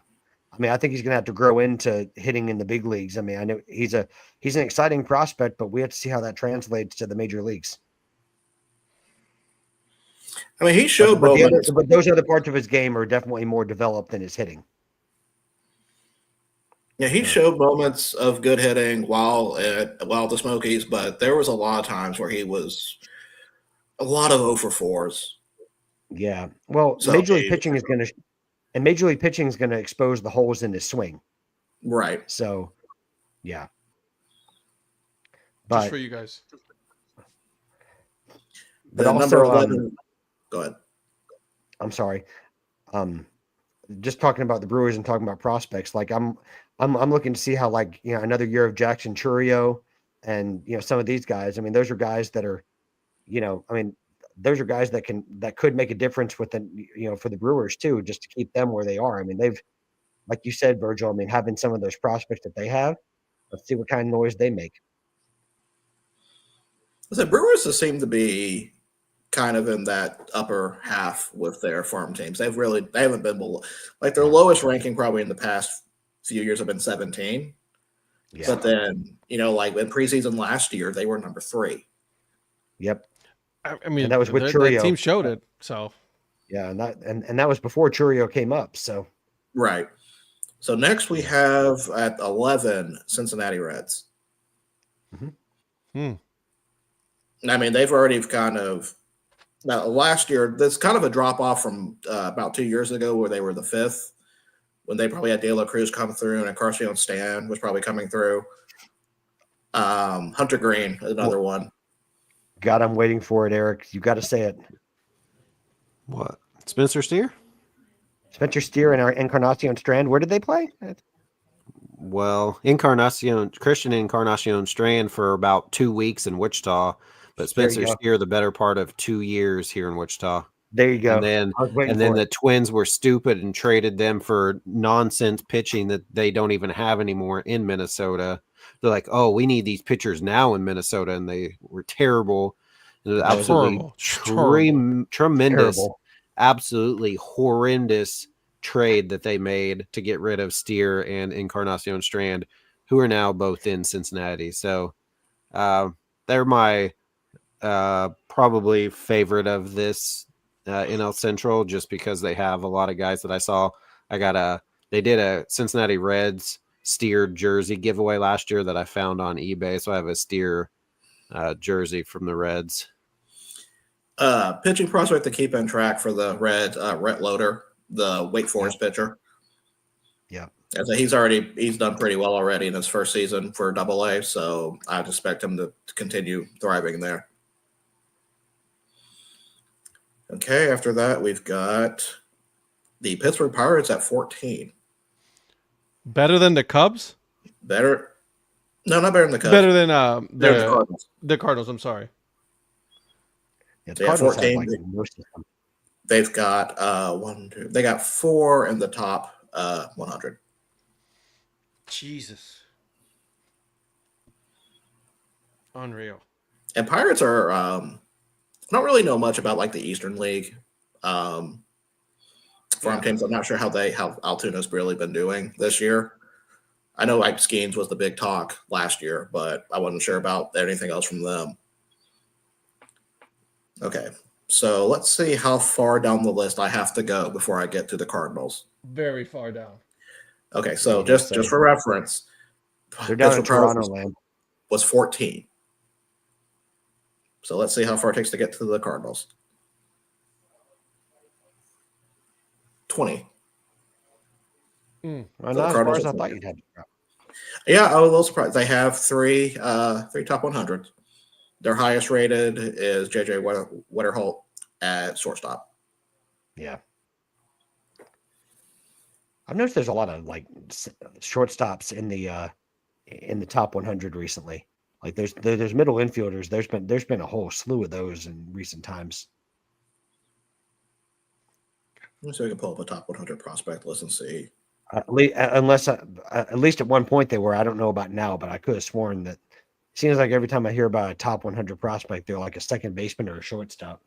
I mean, I think he's going to have to grow into hitting in the big leagues. I mean, I know he's an exciting prospect, but we have to see how that translates to the major leagues. I mean, he showed but moments. but those other parts of his game are definitely more developed than his hitting. Yeah, he showed moments of good hitting while the Smokies, but there was a lot of times where he was a lot of 0 for 4s. Yeah. Well, So, Major League Pitching is going to expose the holes in his swing. Right. So, yeah. Just But for you guys. but The also, number 11. Go ahead. I'm sorry. Just talking about the Brewers and talking about prospects, like I'm looking to see how, like, another year of Jackson Churio and some of these guys. I mean, those are guys that are, those are guys that could make a difference for the Brewers too, just to keep them where they are. I mean, they've, like you said, Virgil, I mean, having some of those prospects that they have, let's see what kind of noise they make. The Brewers just seem to be kind of in that upper half with their farm teams. They haven't been below, like their lowest ranking probably in the past few years have been 17. Yeah. But then, like in preseason last year, they were number 3. Yep. I mean, And that was with that Churio. team showed it. So Yeah, and that was before Churio came up. So Right. So next we have at 11 Cincinnati Reds. Hmm. I mean, they've already now last year. That's kind of a drop off from about 2 years ago, where they were the 5th, when they probably had De La Cruz come through and Carcion Stan was probably coming through. Hunter Green, another one. God, I'm waiting for it, Eric. You got to say it. What? Spencer Steer? Spencer Steer and our Encarnacion Strand. Where did they play? Well, Christian Encarnacion Strand for about 2 weeks in Wichita, but Spencer Steer the better part of 2 years here in Wichita. There you go. And then the Twins were stupid and traded them for nonsense pitching that they don't even have anymore in Minnesota. They're like, oh, we need these pitchers now in Minnesota, and they were terrible. It was absolutely tremendous, terrible. Absolutely horrendous trade that they made to get rid of Steer and Encarnacion Strand, who are now both in Cincinnati. So they're my probably favorite of this NL Central, just because they have a lot of guys that I saw. They did a Cincinnati Reds Steer jersey giveaway last year that I found on eBay. So I have a Steer jersey from the Reds. Pitching prospect to keep in track for the Reds, Rhett Loader, the Wake Forest pitcher. Yeah. And so he's done pretty well already in his first season for Double-A, so I'd expect him to continue thriving there. Okay, after that, we've got the Pittsburgh Pirates at 14. Better than the Cubs? Better? No, not better than the Cubs. Better than the Cardinals. The Cardinals, I'm sorry. Yeah, So 14. Have, like, most of them. They've got they got 4 in the top 100. Jesus. Unreal. And Pirates are I don't really know much about like the Eastern League farm teams. I'm not sure how Altoon's really been doing this year. I know like Skeens was the big talk last year, but I wasn't sure about anything else from them. Okay. So let's see how far down the list I have to go before I get to the Cardinals. Very far down. Okay, so Yeah, just so for reference, they're down Pittsburgh in Toronto Pirates land. was 14. So let's see how far it takes to get to the Cardinals. 20. Well, So not the as far Cardinals as are I thought 20. you'd have to go. Yeah, I was a little surprised. They have three top 100. Their highest rated is JJ Wetterholt at shortstop. Yeah. I've noticed there's a lot of like shortstops in the top 100 recently. Like there's middle infielders. There's been a whole slew of those in recent times. Let me see if I can pull up a top 100 prospect list and see. At least at one point they were. I don't know about now, but I could have sworn that. It seems like every time I hear about a top 100 prospect, they're like a second baseman or a shortstop.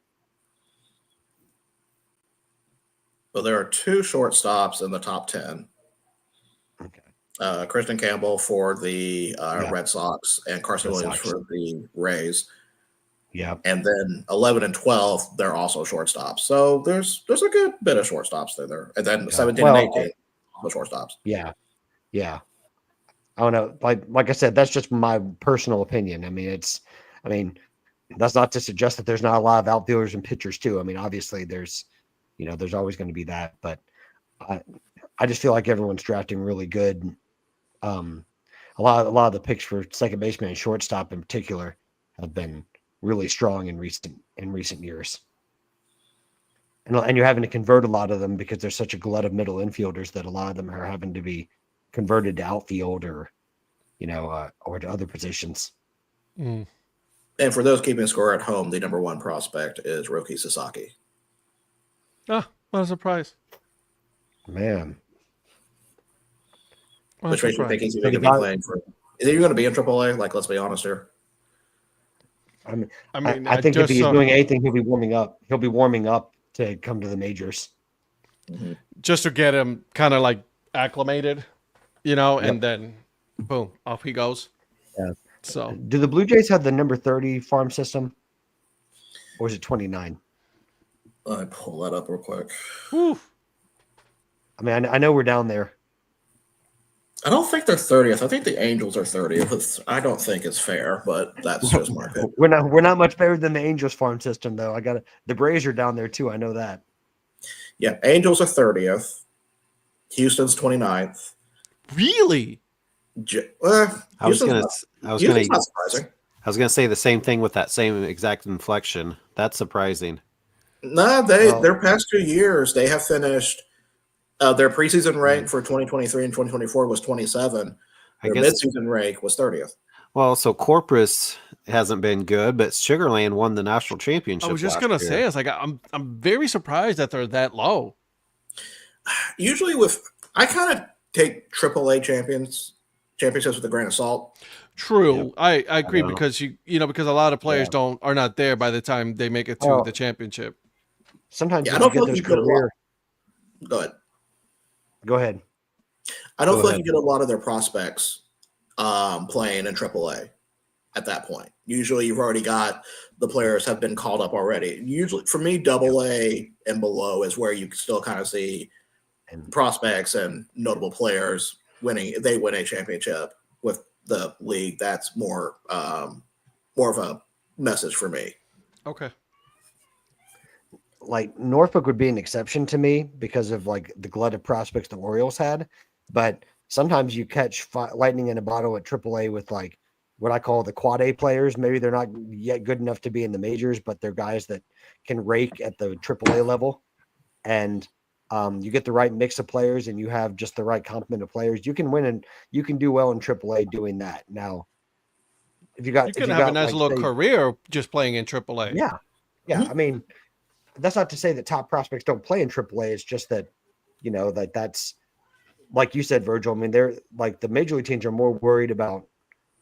So there are two shortstops in the top 10. Okay. Kristen Campbell for the Red Sox and Carson Red Williams Sox. for the Rays. Yeah. And then 11 and 12, they're also shortstops. So there's a good bit of shortstops there. And then 17 and 18, also shortstops. Yeah. Yeah. I don't know. Like I said, that's just my personal opinion. I mean, that's not to suggest that there's not a lot of outfielders and pitchers too. I mean, obviously there's always going to be that, but I just feel like everyone's drafting really good. A lot of the picks for second baseman and shortstop in particular have been really strong in recent years. And you're having to convert a lot of them because there's such a glut of middle infielders that a lot of them are having to be converted to outfield or to other positions. Mm. And for those keeping score at home, the number one prospect is Roki Sasaki. Ah, what a surprise. Man. Which makes me think he's going to be playing for. Is he going to be in AAA? Like, let's be honest here. I think if he's doing anything, he'll be warming up. He'll be warming up to come to the majors. Mm-hmm. Just to get him kind of like acclimated, and then boom, off he goes. Yeah. So, do the Blue Jays have the number 30 farm system, or is it 29? Let me pull that up real quick. Whew. I mean, I know we're down there. I don't think they're 30th. I think the Angels are 30th. I don't think it's fair, but that's just my opinion. We're not much better than the Angels farm system, though. The Braves are down there too. I know that. Yeah, Angels are 30th. Houston's 29th. Really? I was gonna say the same thing with that same exact inflection. That's surprising. No, their past 2 years they have finished. Their preseason rank for 2023 and 2024 was 27. Their midseason rank was 30th. Well, so Corpus hasn't been good, but Sugarland won the national championship. I was just gonna say, it's like I'm very surprised that they're that low. Usually, I kind of take AAA championships with a grain of salt. True, Yep. I agree because because a lot of players are not there by the time they make it to the championship. Sometimes I don't get those career. Go ahead. Go ahead. I don't feel like you get a lot of their prospects playing in AAA at that point. Usually, you've already got the players have been called up already. Usually, for me, AA and below is where you still kind of see prospects and notable players winning. They win a championship with the league. That's more of a message for me. Okay. Like Norfolk would be an exception to me because of like the glut of prospects the Orioles had, but sometimes you catch lightning in a bottle at AAA with like what I call the quad A players. Maybe they're not yet good enough to be in the majors, but they're guys that can rake at the AAA level. And you get the right mix of players and you have just the right complement of players. You can win and you can do well in AAA doing that. Now, if you got, you can have a nice little career just playing in AAA. Yeah. Yeah. I mean, that's not to say that top prospects don't play in AAA. It's just that, that's like you said, Virgil. I mean, they're like the major league teams are more worried about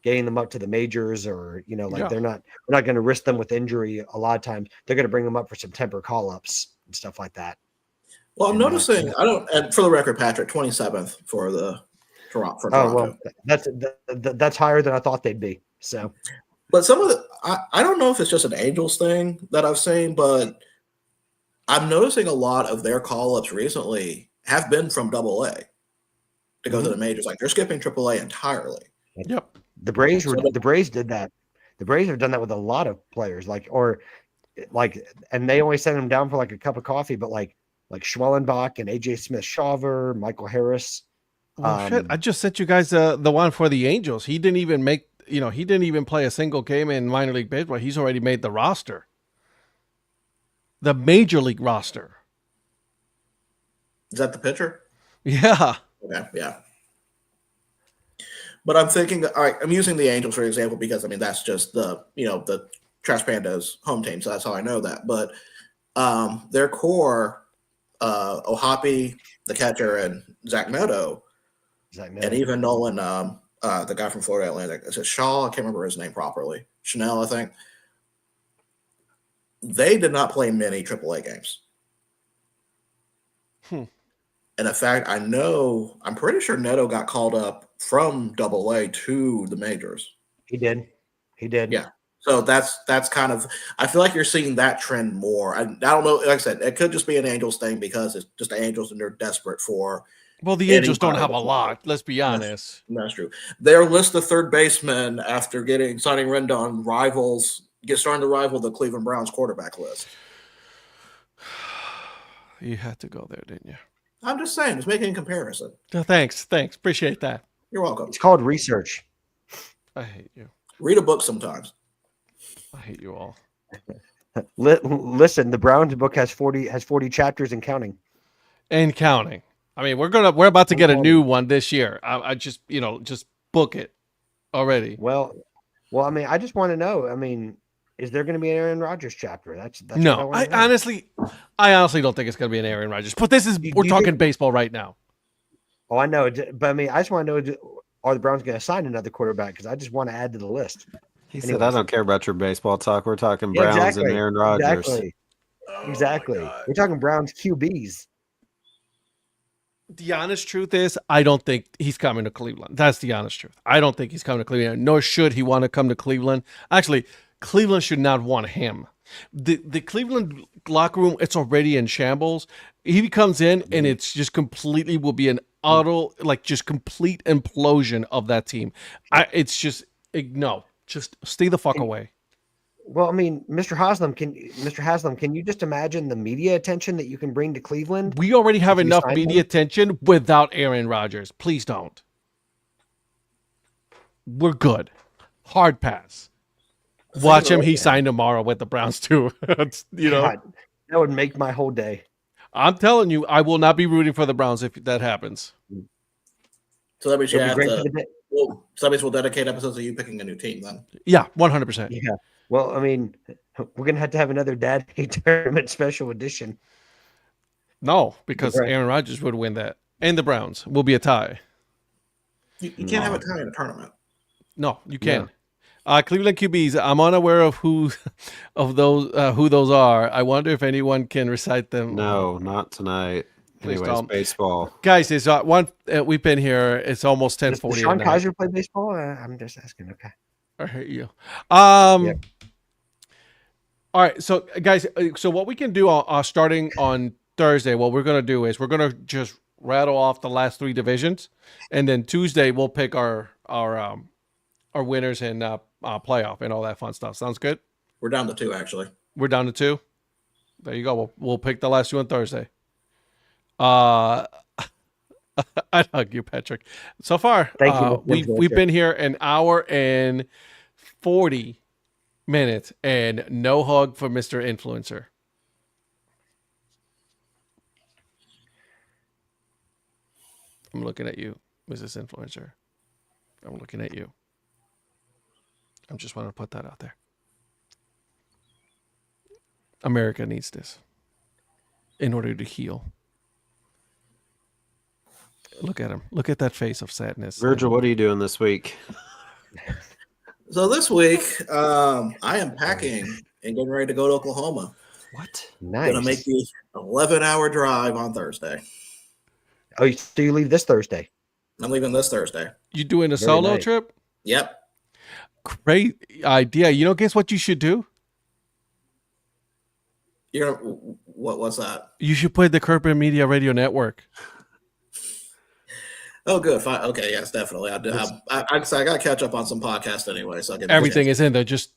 getting them up to the majors or, they're not going to risk them with injury. A lot of times they're going to bring them up for some temper call-ups and stuff like that. Well, I'm noticing, and for the record, Patrick, 27th for Toronto. Oh, well, that's higher than I thought they'd be. So, but some of I don't know if it's just an Angels thing that I've seen, but I'm noticing a lot of their call-ups recently have been from Double A to go to the majors. Like they're skipping Triple A entirely. Yep. The Braves did that. The Braves have done that with a lot of players, and they only send them down for like a cup of coffee, but like Schwellenbach and AJ Smith-Shawver, Michael Harris. Well, shit, I just sent you guys the one for the Angels. He didn't even make, he didn't even play a single game in minor league baseball. He's already made the roster, the major league roster. Is that the pitcher? Yeah. Okay, yeah. But I'm thinking, all right, I'm using the Angels for example because that's just the Trash Pandas home team, so that's how I know that. But their core, Ohapi, the catcher, and Zach Neto, and even Nolan, the guy from Florida Atlantic, is it Shaw? I can't remember his name properly. Chanel, I think. They did not play many AAA games. And in fact, I'm pretty sure Neto got called up from AA to the majors. He did. Yeah. So that's kind of, I feel like you're seeing that trend more. I don't know. Like I said, it could just be an Angels thing because it's just the Angels and they're desperate for. Well, the Angels don't have a lot. Let's be honest. That's true. Their list of third basemen after signing Rendon starting to rival the Cleveland Browns quarterback list. You had to go there, didn't you? I'm just saying, it's making a comparison. No, thanks. Appreciate that. You're welcome. It's called research. I hate you. Read a book sometimes. I hate you all. Listen, the Browns book has 40 chapters and counting. And counting. I mean, we're about to get a new one this year. I just just book it already. Well, I mean, I just want to know. I mean, is there going to be an Aaron Rodgers chapter? That's no. I honestly don't think it's going to be an Aaron Rodgers. But we're talking baseball right now. Oh, I know. But I mean, I just want to know: are the Browns going to sign another quarterback? Because I just want to add to the list. He said, "I don't care about your baseball talk. We're talking Browns and Aaron Rodgers." Exactly. We're talking Browns QBs. The honest truth is, I don't think he's coming to Cleveland. That's the honest truth. I don't think he's coming to Cleveland, nor should he want to come to Cleveland. Actually, Cleveland should not want him. The Cleveland locker room, it's already in shambles. He comes in and it's just completely will be an just complete implosion of that team. It's just just stay the fuck away. Well, I mean, Mr. Haslam, can you just imagine the media attention that you can bring to Cleveland? We already have enough media attention without Aaron Rodgers. Please don't. We're good. Hard pass. Watch him. He signed tomorrow with the Browns too. God, that would make my whole day. I'm telling you, I will not be rooting for the Browns if that happens. So that means that means we'll dedicate episodes of you picking a new team then. Yeah, 100%. Yeah. Well, I mean, we're going to have another Dad Hat Tournament special edition. No, because Aaron Rodgers would win that. And the Browns will be a tie. You can't have a tie in a tournament. No, you can't. Yeah. Cleveland QBs, I'm unaware of who those are. I wonder if anyone can recite them. No, not tonight. Anyways, baseball. Guys, it's we've been here. It's almost 10:40. Does Sean Kaiser play baseball? I'm just asking. Okay. I hate you. All right, so guys, so what we can do starting on Thursday, what we're going to do is we're going to just rattle off the last three divisions, and then Tuesday we'll pick our winners and playoff and all that fun stuff. Sounds good? We're down to 2, actually. We're down to 2? There you go. We'll pick the last 2 on Thursday. I hug you, Patrick. So far, thank you. We've been here an hour and 40 minutes, and no hug for Mr. Influencer. I'm looking at you, Mrs. Influencer. I'm looking at you. I just want to put that out there. America needs this in order to heal. Look at him. Look at that face of sadness. Virgil, what are you doing this week? So this week, I am packing and getting ready to go to Oklahoma. What? Nice. Going to make the 11-hour drive on Thursday. Oh, so you leave this Thursday? I'm leaving this Thursday. You doing a solo trip? Yep. Great idea. Guess what you should do? What's that? You should play the Kirkman Media Radio Network. Oh, good. Fine. Okay, yes, definitely. I got to catch up on some podcasts anyway, so I can. Everything is in there. Just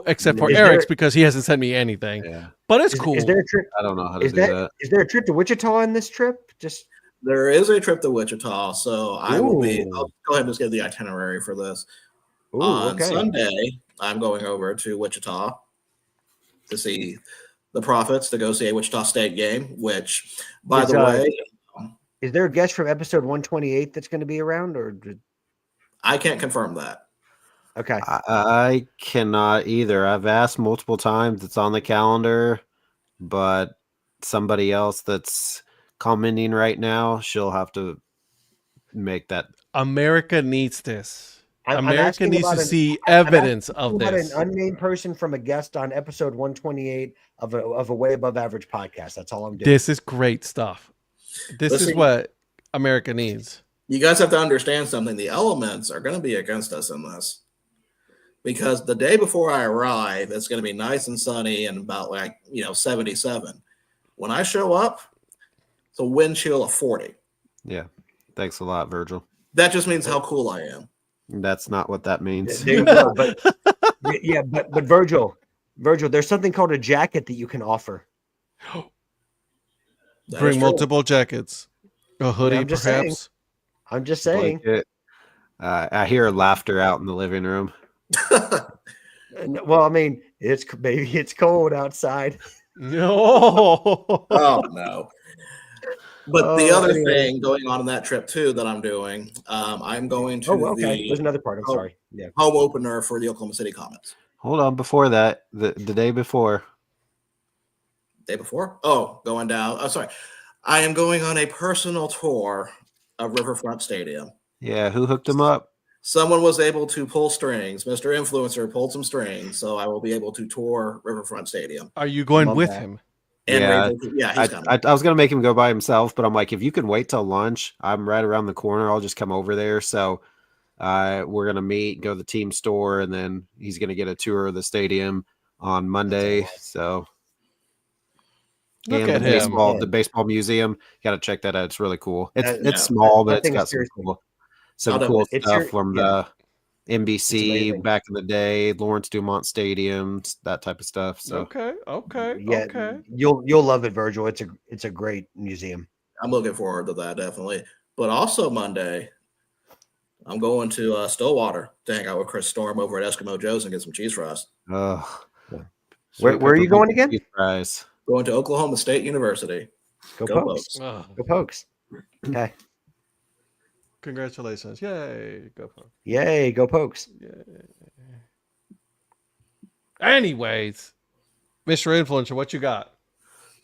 except for Is Eric's there- because he hasn't sent me anything. Yeah. But it's Is, cool. is there a trip? I don't know how to Is do that that. is there a trip to Wichita on this trip? Just There is a trip to Wichita, so I will be. Ooh. I'll go ahead and just give the itinerary for this. ooh, On okay. Sunday, I'm going over to Wichita to see the Profits, to go see a Wichita State game, which, by Is, the way, Is there a guest from episode 128 that's going to be around, or I can't confirm that. okay? I cannot either. I've asked multiple times. It's on the calendar, but somebody else that's commenting right now, she'll have to make that. America needs this. I'm America asking needs to about see I'm evidence asking of about this. an unnamed person from a guest on episode 128 of a way above average podcast. That's all I'm doing. This is great stuff. This is Listen- what America needs. You guys have to understand something. The elements are going to be against us in this, because the day before I arrive, it's going to be nice and sunny and about 77. When I show up, it's a wind chill of 40. Yeah. Thanks a lot, Virgil. That just means how cool I am. That's not what that means. There you go. But yeah, but Virgil, there's something called a jacket that you can offer. That is Bring true. multiple jackets. A hoodie, I'm just perhaps. I'm just saying. Blanket. I hear laughter out in the living room. Well, I mean, it's cold outside. No. Oh no. But the Oh, other anyway. thing going on in that trip too that I'm doing, I'm going to Oh, okay. the There's another part. I'm Oh. sorry. Yeah. home opener for the Oklahoma City Comets. Hold on. Before that, the day before. Day before? Oh, going down. Oh, sorry. I am going on a personal tour of Riverfront Stadium. Yeah. Who hooked him up? Someone was able to pull strings. Mr. Influencer pulled some strings, so I will be able to tour Riverfront Stadium. Are you going Love with that. him? And Yeah. yeah, he's coming. I was going to make him go by himself, but I'm like, if you can wait till lunch, I'm right around the corner. I'll just come over there. So we're going to meet, go to the team store, and then he's going to get a tour of the stadium on Monday. So Look and at the him. baseball, Yeah. the baseball museum. Got to check that out. It's really cool. It's That- it's yeah. small, but That it's thing is got seriously- some I'll cool It's stuff ser- from yeah. the NBC amazing. back in the day, Lawrence Dumont Stadium, that type of stuff. So Okay. Yeah. Okay. You'll love it, Virgil. It's a great museum. I'm looking forward to that, definitely. But also Monday, I'm going to Stillwater to hang out with Chris Storm over at Eskimo Joe's and get some cheese fries. ugh. Yeah. Sweet Where are you pepper going bacon again? cheese fries. Going to Oklahoma State University. Go Go Pokes. Oh, Go Pokes. Okay. congratulations. Yay. Go for it. Yay, go Pokes. Anyways, Mr. Influencer, what you got?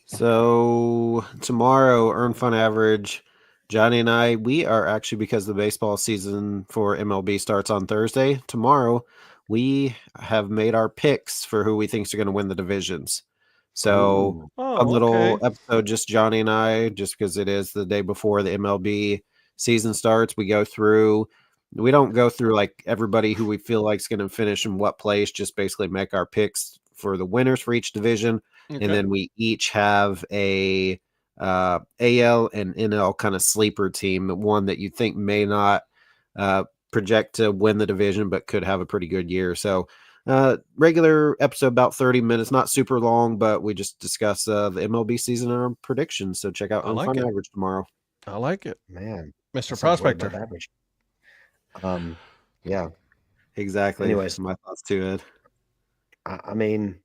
So tomorrow, Earn Fun Average, Johnny and I, we are actually, because the baseball season for MLB starts on Thursday, tomorrow, we have made our picks for who we think is going to win the divisions. So Ooh. Oh, a little okay. episode, just Johnny and I, just because it is the day before the MLB season starts. We go through, we don't go through like everybody who we feel like is going to finish in what place, just basically make our picks for the winners for each division. Okay. And then we each have a AL and NL kind of sleeper team, one that you think may not project to win the division, but could have a pretty good year. So regular episode, about 30 minutes, not super long, but we just discuss the MLB season and our predictions. So check out I Earn like Fun it. Average tomorrow. I like it. Man. Mr. that sounds way above Prospector. average. Yeah. Exactly. Anyways. My thoughts too, Ed. I mean,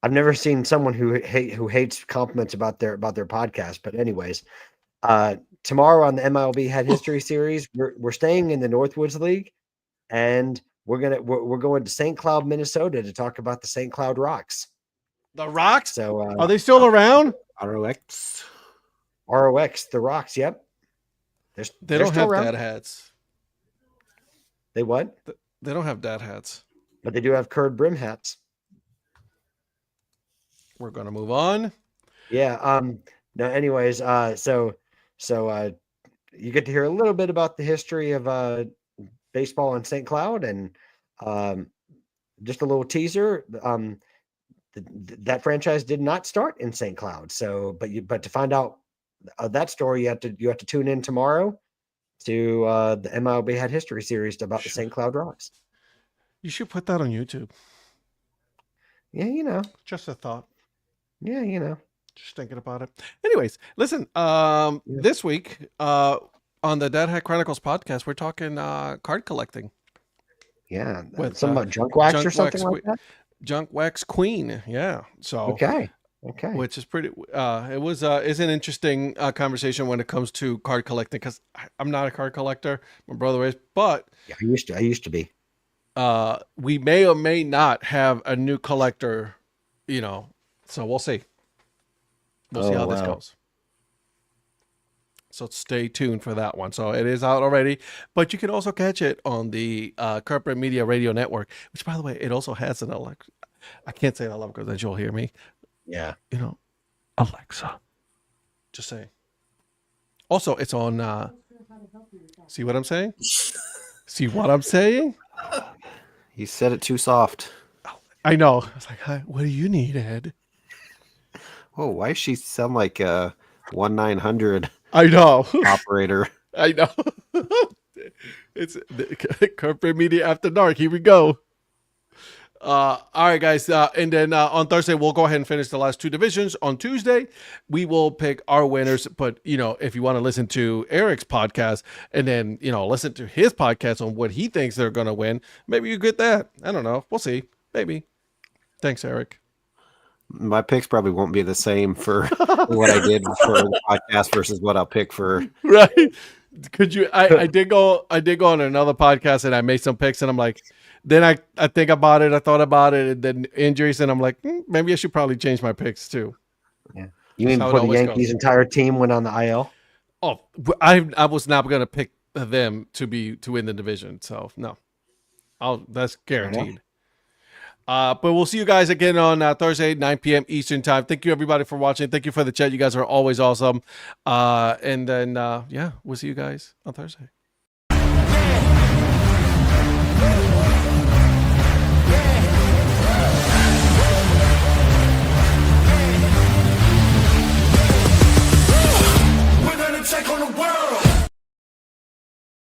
I've never seen someone who hates compliments about their podcast. But anyways, tomorrow on the MLB Head History Series, we're staying in the Northwoods League, and we're going to St. Cloud, Minnesota, to talk about the St. Cloud Rocks. The Rocks? So Are they still around? ROX. ROX, the Rocks. Yep. They they're don't still have around. dad hats. They what? They don't have dad hats. But they do have curved brim hats. We're going to move on. Yeah. No. Anyways. So you get to hear a little bit about the history of baseball in St. Cloud, and just a little teaser. that franchise did not start in St. Cloud. So, but to find out that story, you have to tune in tomorrow to the MLB Hat History series about the St. Cloud Rocks. You should put that on YouTube. Yeah, Just a thought. Yeah, Just thinking about it. Anyways, listen. This week, on the Dad Hat Chronicles podcast, we're talking card collecting. Yeah, with something about junk wax or something like that. Junk Wax Queen. Yeah. So Okay. Which is pretty. Is an interesting conversation when it comes to card collecting, because I'm not a card collector. My brother is, but yeah, I used to be. We may or may not have a new collector. So we'll see. We'll see how this goes. So stay tuned for that one. So it is out already, but you can also catch it on the Corporate Media Radio Network, which, by the way, it also has an Alexa. I can't say it aloud because then you'll hear me. Yeah. Alexa. Just saying. Also, it's on. See what I'm saying? See what I'm saying? You said it too soft. I know. I was like, "Hi, what do you need, Ed?" Oh, why does she sound like a 1-900 I know. operator? I know. It's the Corporate Media After Dark. Here we go. All right, guys. And then on Thursday, we'll go ahead and finish the last two divisions. On Tuesday, we will pick our winners. But, if you want to listen to Eric's podcast and then, listen to his podcast on what he thinks they're going to win, maybe you get that. I don't know. We'll see. Maybe. Thanks, Eric. My picks probably won't be the same for what I did for the podcast versus what I'll pick for. Right. Could you, I did go on another podcast and I made some picks and I'm like, then I think about it. I thought about it and then injuries and I'm like, maybe I should probably change my picks too. Yeah. You mean before the Yankees' entire team went on the IL? Oh, I was not going to pick them to win the division. So no, that's guaranteed. But we'll see you guys again on Thursday, 9 p.m. Eastern time. Thank you, everybody, for watching. Thank you for the chat. You guys are always awesome. And then, we'll see you guys on Thursday.